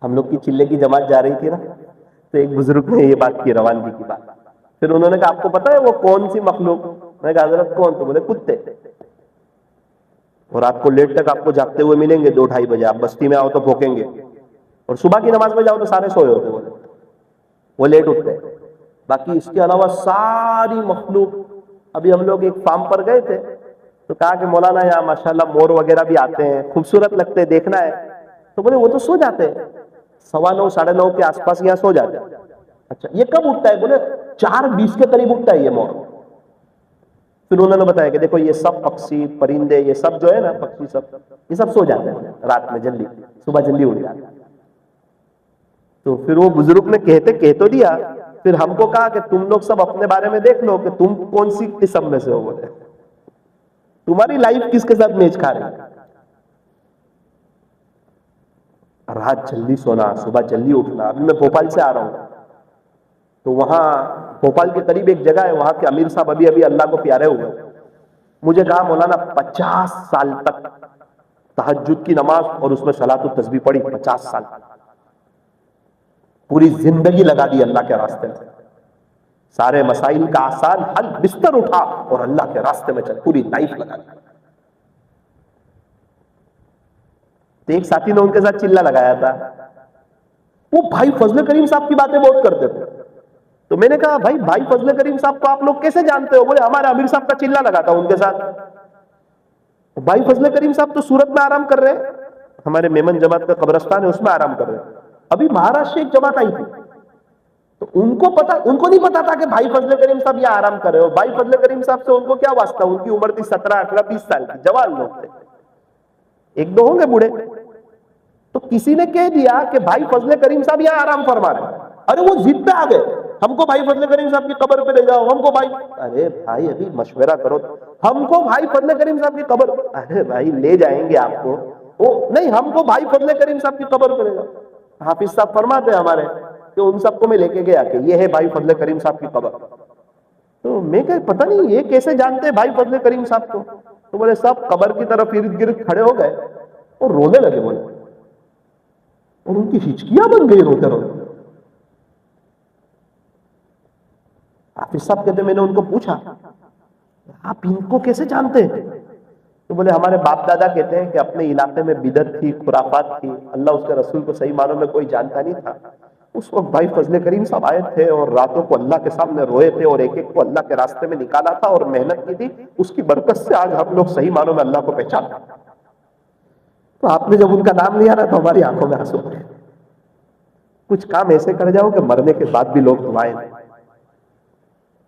ہم لوگ کی چلے کی جماعت جا رہی تھی نا, تو ایک بزرگ نے یہ بات کی, روانگی کی بات. پھر انہوں نے کہا آپ کو پتا ہے وہ کون سی مخلوق؟ میں نے کہا حضرت کون؟ تو بولے کتے. اور رات کو لیٹ تک آپ کو جاگتے ہوئے ملیں گے 2-2:30 بجے. آپ بستی میں آؤ تو بھوکیں گے, اور صبح کی نماز میں جاؤ تو سارے سوئے ہوتے, بولے وہ لیٹ اٹھتے. باقی اس کے علاوہ ساری مخلوق. ابھی ہم لوگ ایک فارم پر گئے تھے تو کہا کہ مولانا یہاں ماشاءاللہ مور وغیرہ بھی آتے ہیں, خوبصورت لگتے ہیں, دیکھنا ہے. تو بولے وہ تو سو جاتے ہیں 9:15 9:30 کے آس پاس یہاں سو جاتے ہیں. اچھا یہ کب اٹھتا ہے؟ بولے 4:20 کے قریب اٹھتا ہے یہ مور. پھر انہوں نے بتایا کہ دیکھو یہ سب پکشی پرندے یہ سب جو ہے نا پکشی سب یہ سب سو جاتے ہیں رات میں جلدی, صبح جلدی اٹھ جاتے ہیں. تو پھر وہ بزرگ نے کہہ تو دیا, پھر ہم کو کہا کہ تم لوگ سب اپنے بارے میں دیکھ لو کہ تم کون سی قسم میں سے ہو. بولے تمہاری لائف کس کے ساتھ میچ کھا رہی ہے؟ رات جلدی سونا, صبح جلدی اٹھنا. ابھی میں بھوپال سے آ رہا ہوں تو وہاں بھوپال کے قریب ایک جگہ ہے, وہاں کے امیر صاحب ابھی اللہ کو پیارے ہوئے. مجھے کہا مولانا 50 سال تک تہجد کی نماز اور اس میں صلاۃ التسبیح پڑھی, 50 سال پوری زندگی لگا دی اللہ کے راستے میں. سارے مسائل کا آسان حل, بستر اٹھا اور اللہ کے راستے میں چل, پوری لائف لگا دی. تو ایک ساتھی نے ان کے ساتھ چلا لگایا تھا, وہ بھائی فضل کریم صاحب کی باتیں بہت کرتے تھے. تو میں نے کہا بھائی فضل کریم صاحب کو آپ لوگ کیسے جانتے ہو؟ بولے ہمارے امیر صاحب کا چلا لگا تھا ان کے ساتھ. بھائی فضل کریم صاحب تو سورت میں آرام کر رہے, ہمارے میمن جماعت کا قبرستان ہے اس میں آرام کر رہے. ابھی مہاراشٹر ایک جماعت آئی تھی تو ان کو نہیں پتا تھا کہ بھائی فضل کریم صاحب یہاں آرام کر رہے ہو. بھائی فضل کریم صاحب سے ان کو کیا واسطہ, ان کی عمر تھی 17, 18, 20 سال کی, جوان لوگ تھے, ایک دو ہوں گے بوڑھے. تو کسی نے کہہ دیا کہ بھائی فضل کریم صاحب یہاں آرام فرما رہے ہیں. ارے وہ ضد پہ آ گئے, ہم کو بھائی فضل کریم صاحب کی قبر پہ لے جاؤ, ہم کو بھائی. ارے بھائی ابھی مشورہ کرو, ہم کو بھائی فضل کریم صاحب کی قبر. ارے بھائی لے جائیں گے آپ کو, نہیں ہم کو بھائی فضل کریم صاحب کی قبر پہ لے جاؤ. حافظ صاحب فرماتے ہیں ہمارے کہ ان سب کو میں لے کے گیا کہ یہ ہے بھائی فضل کریم صاحب کی قبر. تو میں کہ پتہ نہیں یہ کیسے جانتے ہیں بھائی فضل کریم صاحب کو. تو بولے سب قبر کی طرف ارد گرد کھڑے ہو گئے اور رونے لگے, بولے, اور ان کی ہچکیاں بن گئی روتے روتے. حافظ صاحب کہتے میں نے ان کو پوچھا آپ ان کو کیسے جانتے ہیں؟ تو بولے ہمارے باپ دادا کہتے ہیں کہ اپنے علاقے میں بدعت تھی, خرافات تھی, اللہ اس کے رسول کو صحیح معنوں میں کوئی جانتا نہیں تھا. اس وقت بھائی فضل کریم صاحب آئے تھے اور راتوں کو اللہ کے سامنے روئے تھے اور ایک ایک کو اللہ کے راستے میں نکالا تھا اور محنت کی تھی. اس کی برکت سے آج ہم لوگ صحیح معنوں میں اللہ کو پہچانتے. تو آپ نے جب ان کا نام لیا نا تو ہماری آنکھوں میں آنسو آئے. کچھ کام ایسے کر جاؤ کہ مرنے کے بعد بھی لوگ تمہارے.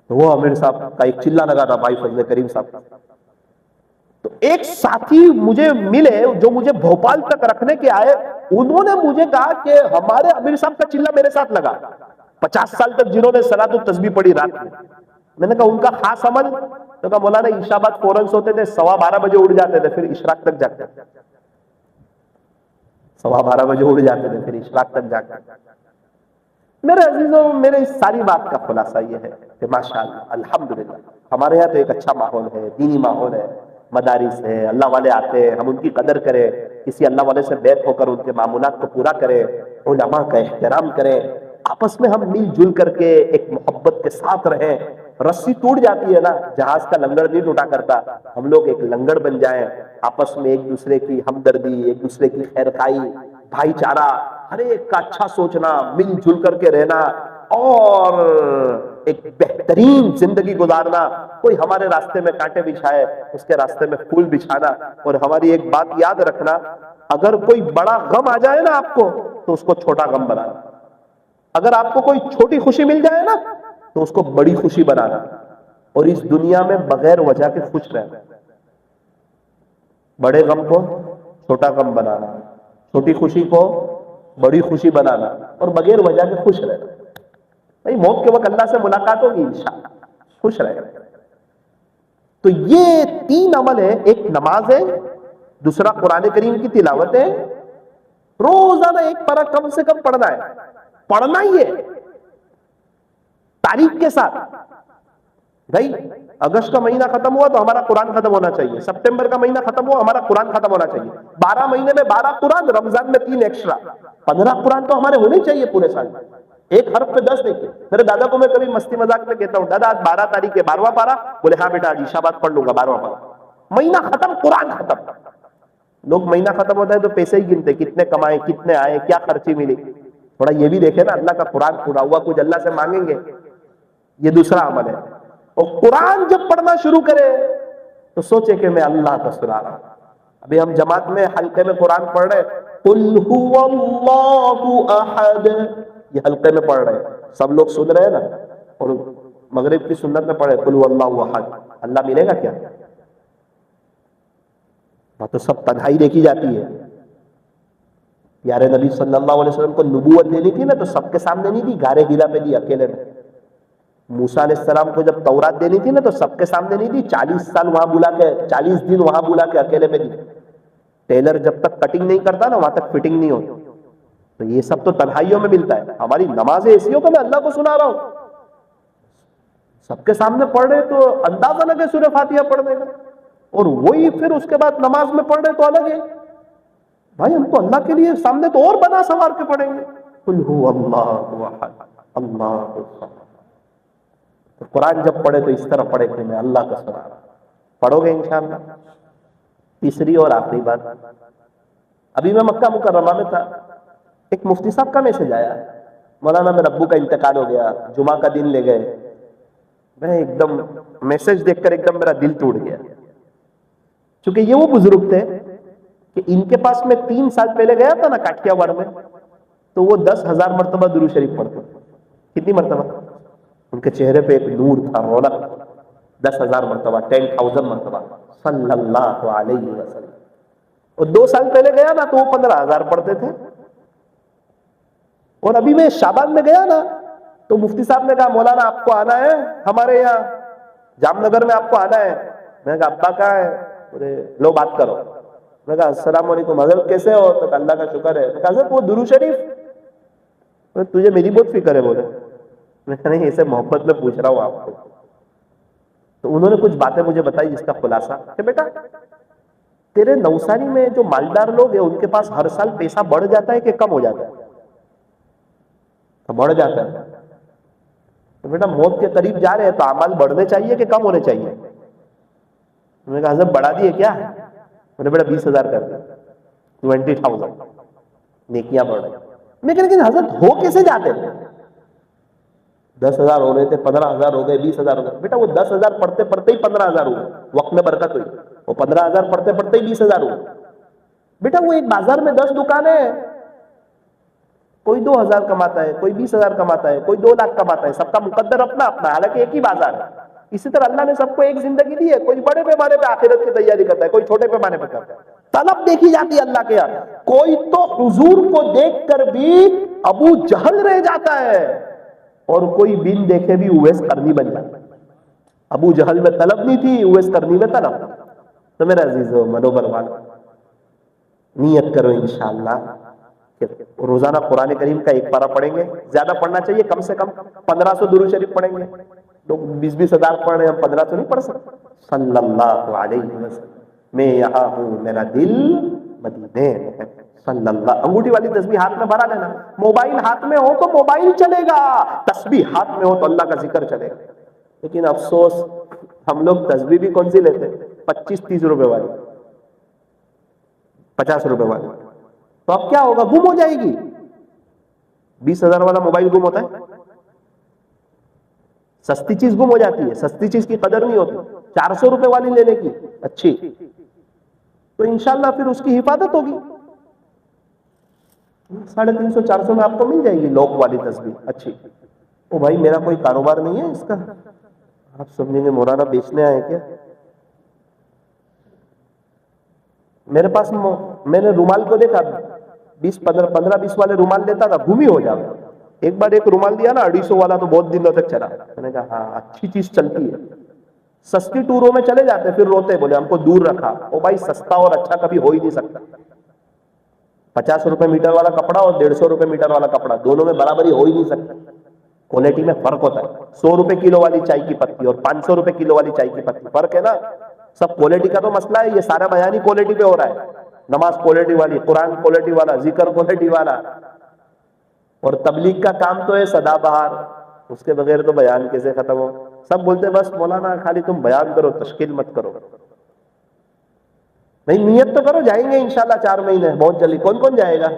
تو وہ امیر صاحب کا ایک چلا لگا تھا بھائی فضل کریم صاحب. تو ایک ساتھی مجھے ملے جو مجھے بھوپال تک رکھنے کے آئے, انہوں نے مجھے کہا کہ ہمارے امیر صاحب کا چلا میرے ساتھ لگا 50 سال تک جنہوں نے صلاۃ التسبیح پڑھی رات میں. میں نے کہا ان کا خاص عمل, تو کہا مولانا عشاء بعد فوراً سوتے تھے, 12:15 بجے اٹھ جاتے تھے, پھر اشراق تک جاگتے تھے. 12:15 بجے اٹھ جاتے تھے, پھر اشراق تک جاگتے تھے. میرے عزیزوں, میرے اس ساری بات کا خلاصہ یہ ہے کہ ماشاءاللہ الحمدللہ ہمارے یہاں تو ایک اچھا ماحول ہے, دینی ماحول ہے, مدارس ہے, اللہ والے آتے ہیں, ہم ان کی قدر کریں, کسی اللہ والے سے بیعت ہو کر ان کے معمولات کو پورا کریں, علماء کا احترام کریں, آپس میں ہم مل جل کر کے ایک محبت کے ساتھ رہیں. رسی ٹوٹ جاتی ہے نا, جہاز کا لنگر نہیں ٹوٹا کرتا. ہم لوگ ایک لنگر بن جائیں, آپس میں ایک دوسرے کی ہمدردی, ایک دوسرے کی خیر خائی, بھائی چارہ, ہر ایک کا اچھا سوچنا, مل جل کر کے رہنا اور ایک بہترین زندگی گزارنا. کوئی ہمارے راستے میں کانٹے بچھائے, اس کے راستے میں پھول بچھانا. اور ہماری ایک بات یاد رکھنا, اگر کوئی بڑا غم آ جائے نا آپ کو تو اس کو چھوٹا غم بنانا. اگر آپ کو کوئی چھوٹی خوشی مل جائے نا تو اس کو بڑی خوشی بنانا. اور اس دنیا میں بغیر وجہ کے خوش رہنا. بڑے غم کو چھوٹا غم بنانا, چھوٹی خوشی کو بڑی خوشی بنانا, اور بغیر وجہ کے خوش رہنا. بھائی موت کے وقت اللہ سے ملاقات ہوگی انشاءاللہ, خوش رہے. تو یہ 3 عمل ہے, ایک نماز ہے, دوسرا قرآن کریم کی تلاوت ہے, روزانہ ایک پارہ کم سے کم پڑھنا ہے. پڑھنا ہی ہے تاریخ کے ساتھ. بھائی اگست کا مہینہ ختم ہوا تو ہمارا قرآن ختم ہونا چاہیے, سپٹمبر کا مہینہ ختم ہوا ہمارا قرآن ختم ہونا چاہیے, 12 مہینے میں 12 قرآن, رمضان میں 3 ایکسٹرا, 15 قرآن تو ہمارے ہونے چاہیے پورے سال. ایک حرف پہ 10 دیکھیں. میرے دادا کو میں کبھی مستی مذاق میں کہتا ہوں, دادا آج 12 تاریخ ہے, 12واں پارا. بولے ہاں بیٹا آج عشاء بعد پڑھ لوں گا 12واں پارا. مہینہ ختم, قرآن ختم. لوگ مہینہ ختم ہوتا ہے تو پیسے ہی گنتے, کتنے کمائے, کتنے آئے, کیا خرچی ملی. تھوڑا یہ بھی دیکھیں نا, اللہ کا قرآن پورا ہوا, کچھ اللہ سے مانگیں گے. یہ دوسرا عمل ہے. اور قرآن جب پڑھنا شروع کرے تو سوچے کہ میں اللہ کا سنا رہا ہوں. ابھی ہم جماعت میں حلقے میں قرآن پڑھ رہے, قل هو اللہ احد, یہ حلقے میں پڑھ رہے, سب لوگ سن رہے ہیں نا. اور مغرب کی سنت میں پڑھے قل هو اللہ احد, اللہ ملے گا کیا؟ وہاں تو سب تنہائی دیکھی جاتی ہے. پیارے نبی صلی اللہ علیہ وسلم کو نبوت دینی تھی نا تو سب کے سامنے نہیں دی, غار ہرا پہ دی, اکیلے میں. موسیٰ علیہ السلام کو جب تورات دینی تھی نا تو سب کے سامنے نہیں دی, 40 سال وہاں بلا کے, 40 دن وہاں بلا کے اکیلے میں دی. ٹیلر جب تک کٹنگ نہیں کرتا نا وہاں تک فٹنگ نہیں ہوتی. تو یہ سب تو تنہائیوں میں ملتا ہے. ہماری نمازیں ایسی ہو کہ میں اللہ کو سنا رہا ہوں, سب کے سامنے پڑھ رہے تو اندازہ نہ کہ سورہ فاتحہ پڑھنے کا, اور وہی پھر اس کے بعد نماز میں پڑھ رہے تو الگ ہے. بھائی ہم تو اللہ کے لیے سامنے تو اور بنا سوار کے پڑھیں گے, قل هو اللہ احد اللہ الصمد. تو قرآن جب پڑھے تو اس طرح پڑھے کہ میں اللہ کا سنا رہا. پڑھو گے انشاءاللہ. تیسری اور آخری بات, ابھی میں مکہ مکرمہ میں تھا, ایک مفتی صاحب کا میسج آیا, مولانا میرے ابو کا انتقال ہو گیا, جمعہ کا دن لے گئے. میں ایک دم میسج دیکھ کر ایک دم میرا دل ٹوٹ گیا, چونکہ یہ وہ بزرگ تھے کہ ان کے پاس میں 3 سال پہلے گیا تھا نا کاٹیا واڑ میں, تو وہ 10,000 مرتبہ درود شریف پڑھتے. کتنی مرتبہ؟ ان کے چہرے پہ ایک نور تھا، رونق، 10,000 مرتبہ، 10,000 مرتبہ صلی اللہ علیہ وسلم. اور 2 سال پہلے گیا نا تو وہ 15,000 پڑھتے تھے. اور ابھی میں شعبان میں گیا نا تو مفتی صاحب نے کہا مولانا آپ کو آنا ہے ہمارے یہاں جام نگر میں، آپ کو آنا ہے. میں نے کہا ابا کہاں ہے؟ بولے لو بات کرو. میں نے کہا السلام علیکم حضرت کیسے ہو؟ تو اللہ کا شکر ہے. میں کہا حضرت وہ درود شریف، تجھے میری بہت فکر ہے. بولے میں کہا نہیں اسے محبت میں پوچھ رہا ہوں آپ کو. تو انہوں نے کچھ باتیں مجھے بتائی جس کا خلاصہ کہ بیٹا تیرے نوساری میں جو مالدار لوگ ہیں ان کے پاس ہر سال پیسہ بڑھ جاتا ہے کہ کم ہو جاتا ہے؟ تو بڑھ جاتا ہے. تو بیٹا موت کے قریب جا رہے ہیں تو اعمال بڑھنے چاہیے کہ کم ہونے چاہیے؟ میں نے کہا حضرت بڑھا دیے کیا؟ میں نے بیٹا 20,000 کر دیا، 20,000 نیکیاں بڑھ رہی. میں کہ لیکن حضرت ہو کیسے جاتے ہیں؟ 10,000 ہو رہے تھے، 15,000 ہو گئے، 20,000 ہو گئے. بیٹا وہ 10,000 پڑھتے پڑھتے ہی 15,000 ہوئے، وقت میں برکت ہوئی. وہ 15,000 پڑھتے پڑھتے ہی 20,000 ہوئے. بیٹا وہ ایک بازار میں 10 دکانیں، کوئی 2,000 کماتا ہے، کوئی 20,000 کماتا ہے، کوئی 2 لاکھ کماتا ہے، سب کا مقدر اپنا اپنا، حالانکہ ایک ہی بازار ہے. اسی طرح اللہ نے سب کو ایک زندگی دی ہے، کوئی بڑے پیمانے پہ آخرت کی تیاری کرتا ہے، کوئی چھوٹے پیمانے پہ کرتا ہے. طلب دیکھی جاتی ہے اللہ کے یہاں. کوئی تو حضور کو دیکھ کر بھی ابو جہل رہ جاتا ہے اور کوئی بن دیکھے بھی اویس قرنی بن جاتا ہے. ابو جہل میں طلب نہیں تھی، اویس قرنی میں طلب. تو میرے عزیزو منوبر والو نیت کرو انشاءاللہ کہ روزانہ قرآن کریم کا ایک پارہ پڑھیں گے. زیادہ پڑھنا چاہیے، کم سے کم 1,500 درود شریف پڑھیں گے. لوگ 20,000 پڑھ رہے ہیں، ہم 1,500 نہیں پڑھ سکتے. صلی اللہ علیہ وسلم میں یہاں ہوں میرا دل مدینے میں. صلی اللہ. انگوٹھی والی تسبیح ہاتھ میں بھرا لینا. موبائل ہاتھ میں ہو تو موبائل چلے گا، تسبیح ہاتھ میں ہو تو اللہ کا ذکر چلے گا. لیکن افسوس ہم لوگ تسبیح بھی کون سی لیتے ہیں؟ 25-30 روپے والی، 50 روپے والی. تو اب کیا ہوگا؟ گم ہو جائے گی. 20,000 والا موبائل گم ہوتا ہے؟ سستی چیز گم ہو جاتی ہے، سستی چیز کی قدر نہیں ہوتی. 400 روپے والی لینے کی اچھی، تو انشاءاللہ پھر اس کی حفاظت ہوگی. 350 400 میں آپ کو مل جائے گی لوک والی تسبیح اچھی. او بھائی میرا کوئی کاروبار نہیں ہے اس کا. آپ سمجھیں گے مولانا بیچنے آئے کیا؟ میرے پاس میں نے رومال کو دیکھا، 15-20 والے رومال لیتا تھا، گم ہی ہو جاتا. ایک بار ایک رومال دیا نا 250 والا تو بہت دنوں تک چلا. میں نے کہا ہاں اچھی چیز چلتی ہے. سستی ٹوروں میں چلے جاتے پھر روتے، بولے ہم کو دور رکھا. او بھائی سستا اور اچھا کبھی ہو ہی نہیں سکتا. 50 روپے میٹر والا کپڑا اور 150 روپے میٹر والا کپڑا دونوں میں برابری ہو ہی نہیں سکتا. کوالٹی میں فرق ہوتا ہے. 100 روپے کلو والی چائے کی پتی اور 500 روپے کلو والی چائے کی پتی، فرق ہے نا. سب کوالٹی کا تو مسئلہ ہے. یہ سارا بیان ہی کوالٹی پہ ہو رہا ہے. نماز کوالٹی والی، قرآن کوالٹی والا، ذکر کوالٹی والا. اور تبلیغ کا کام تو ہے سدا بہار، اس کے بغیر تو بیان کیسے ختم ہو. سب بولتے بس مولانا خالی تم بیان کرو، تشکیل مت کرو. نہیں نیت تو کرو، جائیں گے انشاءاللہ 4 مہینے بہت جلدی. کون کون جائے گا؟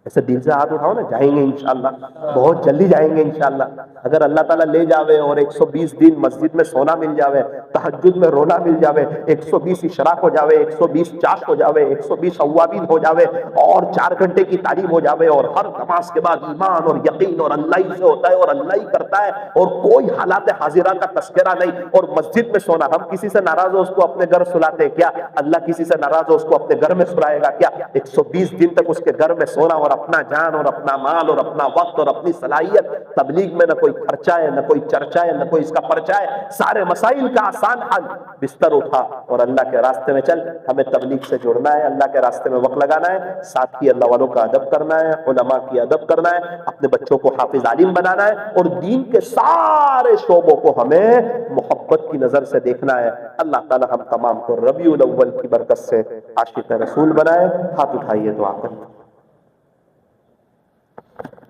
ایسے دل سے ہاتھ اٹھاؤ نا. جائیں گے انشاءاللہ، بہت جلدی جائیں گے انشاءاللہ. اگر اللہ تعالیٰ لے جاوے اور 120 دن مسجد میں سونا مل جاوے، تہجد میں رونا مل جاوے، 120 اشراق ہو جاوے، 120 چاش ہو جاوے، 120 اوابین ہو جاوے، اور 4 گھنٹے کی تعلیم ہو جاوے، اور ہر نماز کے بعد ایمان اور یقین اور اللہ ہی سے ہوتا ہے اور اللہ ہی کرتا ہے اور کوئی حالات حاضرہ کا تذکرہ نہیں، اور مسجد میں سونا. ہم کسی سے ناراض ہو اس کو اپنے گھر سلاتے کیا؟ اللہ کسی سے ناراض ہو اس کو اپنے گھر میں سلائے گا کیا؟ 120 دن تک اس کے گھر میں سونا اور اپنا جان اور اپنا مال اور اپنا وقت اور اپنی صلاحیت. تبلیغ میں نہ کوئی خرچہ ہے، نہ کوئی چرچا ہے، نہ کوئی اس کا پرچہ ہے. سارے مسائل کا آسان حل. بستر اٹھا اور اللہ کے راستے میں چل. ہمیں تبلیغ سے جڑنا ہے، اللہ کے راستے میں وقت لگانا ہے، ساتھ ہی اللہ والوں کا ادب کرنا ہے، علماء کی ادب کرنا ہے، اپنے بچوں کو حافظ عالم بنانا ہے، اور دین کے سارے شعبوں کو ہمیں محبت کی نظر سے دیکھنا ہے. اللہ تعالی ہم تمام کو ربیع الاول کی برکت سے عاشق رسول بنائے. ہاتھ اٹھائیے دعا کریں.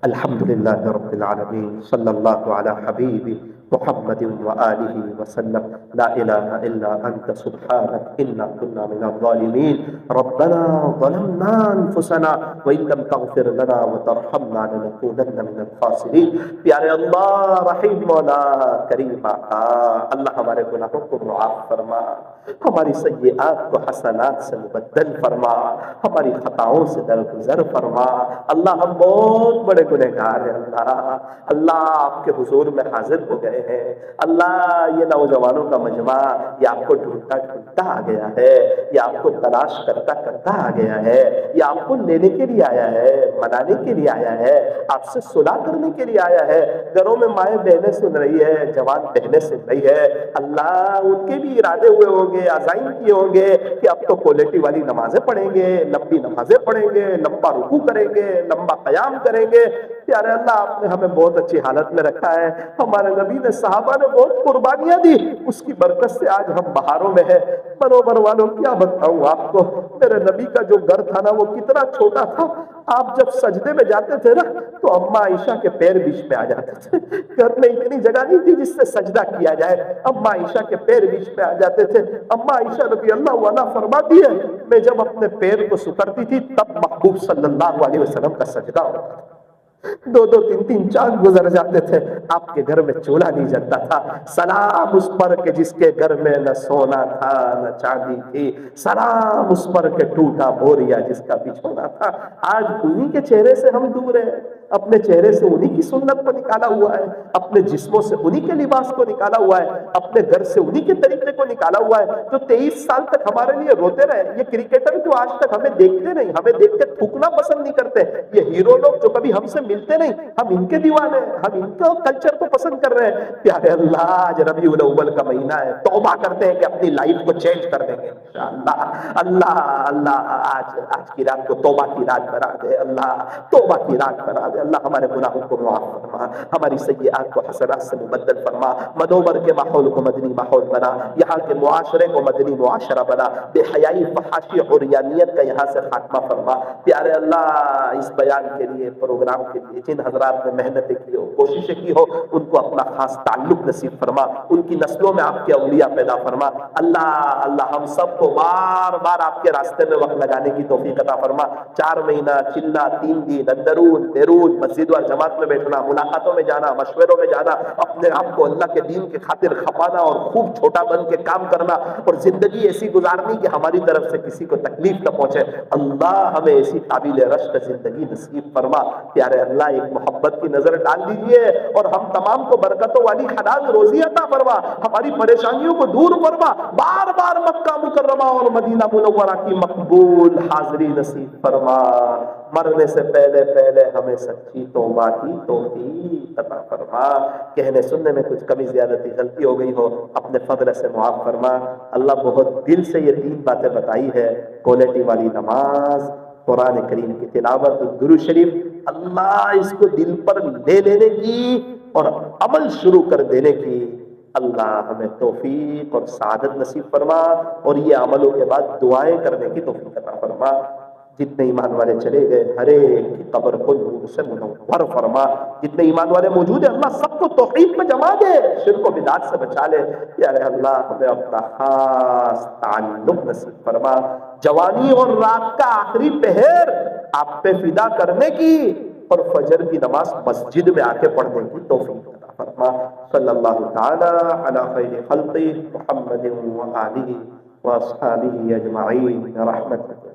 الحمد للہ رب العالمین، صلی اللہ علی حبیب محمد وآلہ وسلم. لا الہ الا انت سبحانک انا كنا من الظالمین. ربنا ظلمنا انفسنا وان لم تغفر لنا وترحمنا لنكونن من الخاسرین. پیارے اللہ، رحیم مولا، کریم آقا، اللہ ہمارے گناہوں کو معاف فرما، ہماری سیئات کو حسنات سے مبدل فرما، ہماری خطاؤں سے درگزر فرما. اللہ ہم بہت بڑے گنہگار ہیں. اللہ آپ کے حضور میں حاضر ہو گئے ہیں. اللہ یہ نوجوانوں کا مجمع یہ آپ کو ڈھونڈتا ڈھونڈتا آ گیا ہے، یہ آپ کو تلاش کرتا کرتا آ گیا ہے، یہ آپ کو لینے کے لیے آیا ہے، منانے کے لیے آیا ہے، آپ سے صلح کرنے کے لیے آیا ہے. گھروں میں مائیں بہنیں سن رہی ہے، جوان بہنیں سن رہی ہے. اللہ ان کے بھی ارادے ہوئے ہوں گے، عزائم کیے ہوں گے کہ اب تو کوالٹی والی نمازیں پڑھیں گے، لمبی نمازیں پڑھیں گے، لمبا رکوع کریں گے، لمبا قیام کریں گے. پیارے اللہ، آپ نے ہمیں بہت اچھی حالت میں رکھا ہے. ہمارے نبی نے، صحابہ نے بہت قربانیاں دی، اس کی برکت سے آج ہم بہاروں میں ہیں. بروبر والوں کیا بتاؤں آپ کو، میرے نبی کا جو گھر تھا نا وہ کتنا چھوٹا تھا. آپ جب سجدے میں جاتے تھے نا تو اماں عائشہ کے پیر بیچ میں آ جاتے تھے. گھر میں اتنی جگہ نہیں تھی جس سے سجدہ کیا جائے، اماں عائشہ کے پیر بیچ میں آ جاتے تھے. اماں عائشہ رضی اللہ عنہا فرماتی ہے، میں جب اپنے پیر کو سکڑتی تھی تب محبوب صلی اللہ علیہ وسلم کا سجدہ ہوتا تھا. دو دو تین تین چاند گزر جاتے تھے، آپ کے گھر میں چولہا نہیں جلتا تھا. سلام اس پر کہ جس کے گھر میں نہ سونا تھا نہ چاندی تھی، سلام اس پر کہ ٹوٹا بوریا جس کا بچھونا تھا. آج انہی کے چہرے سے ہم دور ہیں، اپنے چہرے سے انہی کی سنت کو نکالا ہوا ہے، اپنے جسموں سے انہی کے لباس کو نکالا ہوا ہے، اپنے گھر سے انہی کے طریقے کو نکالا ہوا ہے. جو 23 سال تک ہمارے لیے روتے رہے، یہ کرکٹر جو آج تک ہمیں دیکھتے نہیں، ہمیں دیکھ کے تھوکنا پسند نہیں کرتے، یہ ہیرو لوگ جو کبھی ہم سے ملتے نہیں، ہم ان کے دیوانے ہیں، ہم ان کے کلچر کو پسند کر رہے ہیں. پیارے اللہ، آج ربیع الاول کا مہینہ ہے، توبہ کرتے ہیں کہ اپنی لائف کو چینج کر دیں گے انشاءاللہ. اللہ اللہ آج کی رات کو توبہ کی رات بنا دے. اللہ توبہ کی رات بنا دے. اللہ ہمارے گناہوں کو معاف فرما، ہماری سیئات کو حسنات سے مبدل فرما. مدوبر کے ماحول کو مدنی ماحول بنا، یہاں کے معاشرے کو مدنی معاشرہ بنا. بے حیائی، فحاشی، عریانیت کا یہاں سے خاتمہ فرما. پیارے اللہ، اس بیان کے لیے، پروگرام کے لیے جن حضرات نے محنتیں کی ہو، کوششیں کی ہو، ان کو اپنا خاص تعلق نصیب فرما، ان کی نسلوں میں آپ کے اولیاء پیدا فرما. اللہ اللہ ہم سب کو بار بار آپ کے راستے میں وقت لگانے کی توفیق عطا فرما. 4 مہینہ چلنا، 3 دن اندرون بیرون، مسجد اور جماعت میں بیٹھنا، ملاقاتوں میں جانا، مشوروں میں جانا، اپنے آپ کو اللہ کے دین کی خاطر کھپانا اور خوب چھوٹا بن کے کام کرنا، اور زندگی ایسی گزارنی کہ ہماری طرف سے کسی کو تکلیف نہ پہنچے. اللہ ہمیں ایسی قابل رشک زندگی نصیب فرما. پیارے اللہ، ایک محبت کی نظر ڈال دیجئے اور ہم تمام کو برکتوں والی حلال روزی عطا فرما، ہماری پریشانیوں کو دور فرما. بار بار مکہ مکرمہ اور مدینہ منورہ کی مقبول حاضری نصیب فرما. مرنے سے پہلے پہلے ہمیں سچی توبہ کی توفیق عطا فرما. کہنے سننے میں کچھ کمی زیادتی غلطی ہو گئی ہو، اپنے فضل سے معاف فرما. اللہ بہت دل سے یہ 3 باتیں بتائی ہے، کوالٹی والی نماز، قرآن کریم کی تلاوت، درود شریف. اللہ اس کو دل پر لے لینے کی اور عمل شروع کر دینے کی اللہ ہمیں توفیق اور سعادت نصیب فرما، اور یہ عملوں کے بعد دعائیں کرنے کی توفیق عطا فرما. جتنے ایمان والے چلے گئے ہر ایک کی قبر کو نور سے منور فرما. جتنے ایمان والے موجود ہیں اللہ سب کو توحید میں جما دے، شرک و بدعت سے بچا لے. یا اللہ ہمیں اپنا خاص تعلق نصیب فرما. جوانی اور رات کا آخری پہر آپ پہ فدا کرنے کی اور فجر کی نماز مسجد میں آ کے پڑھنے کی توفیق عطا فرما. صلی اللہ تعالی علی خیر خلقہ محمد و آلہ و اصحابہ اجمعین برحمتک.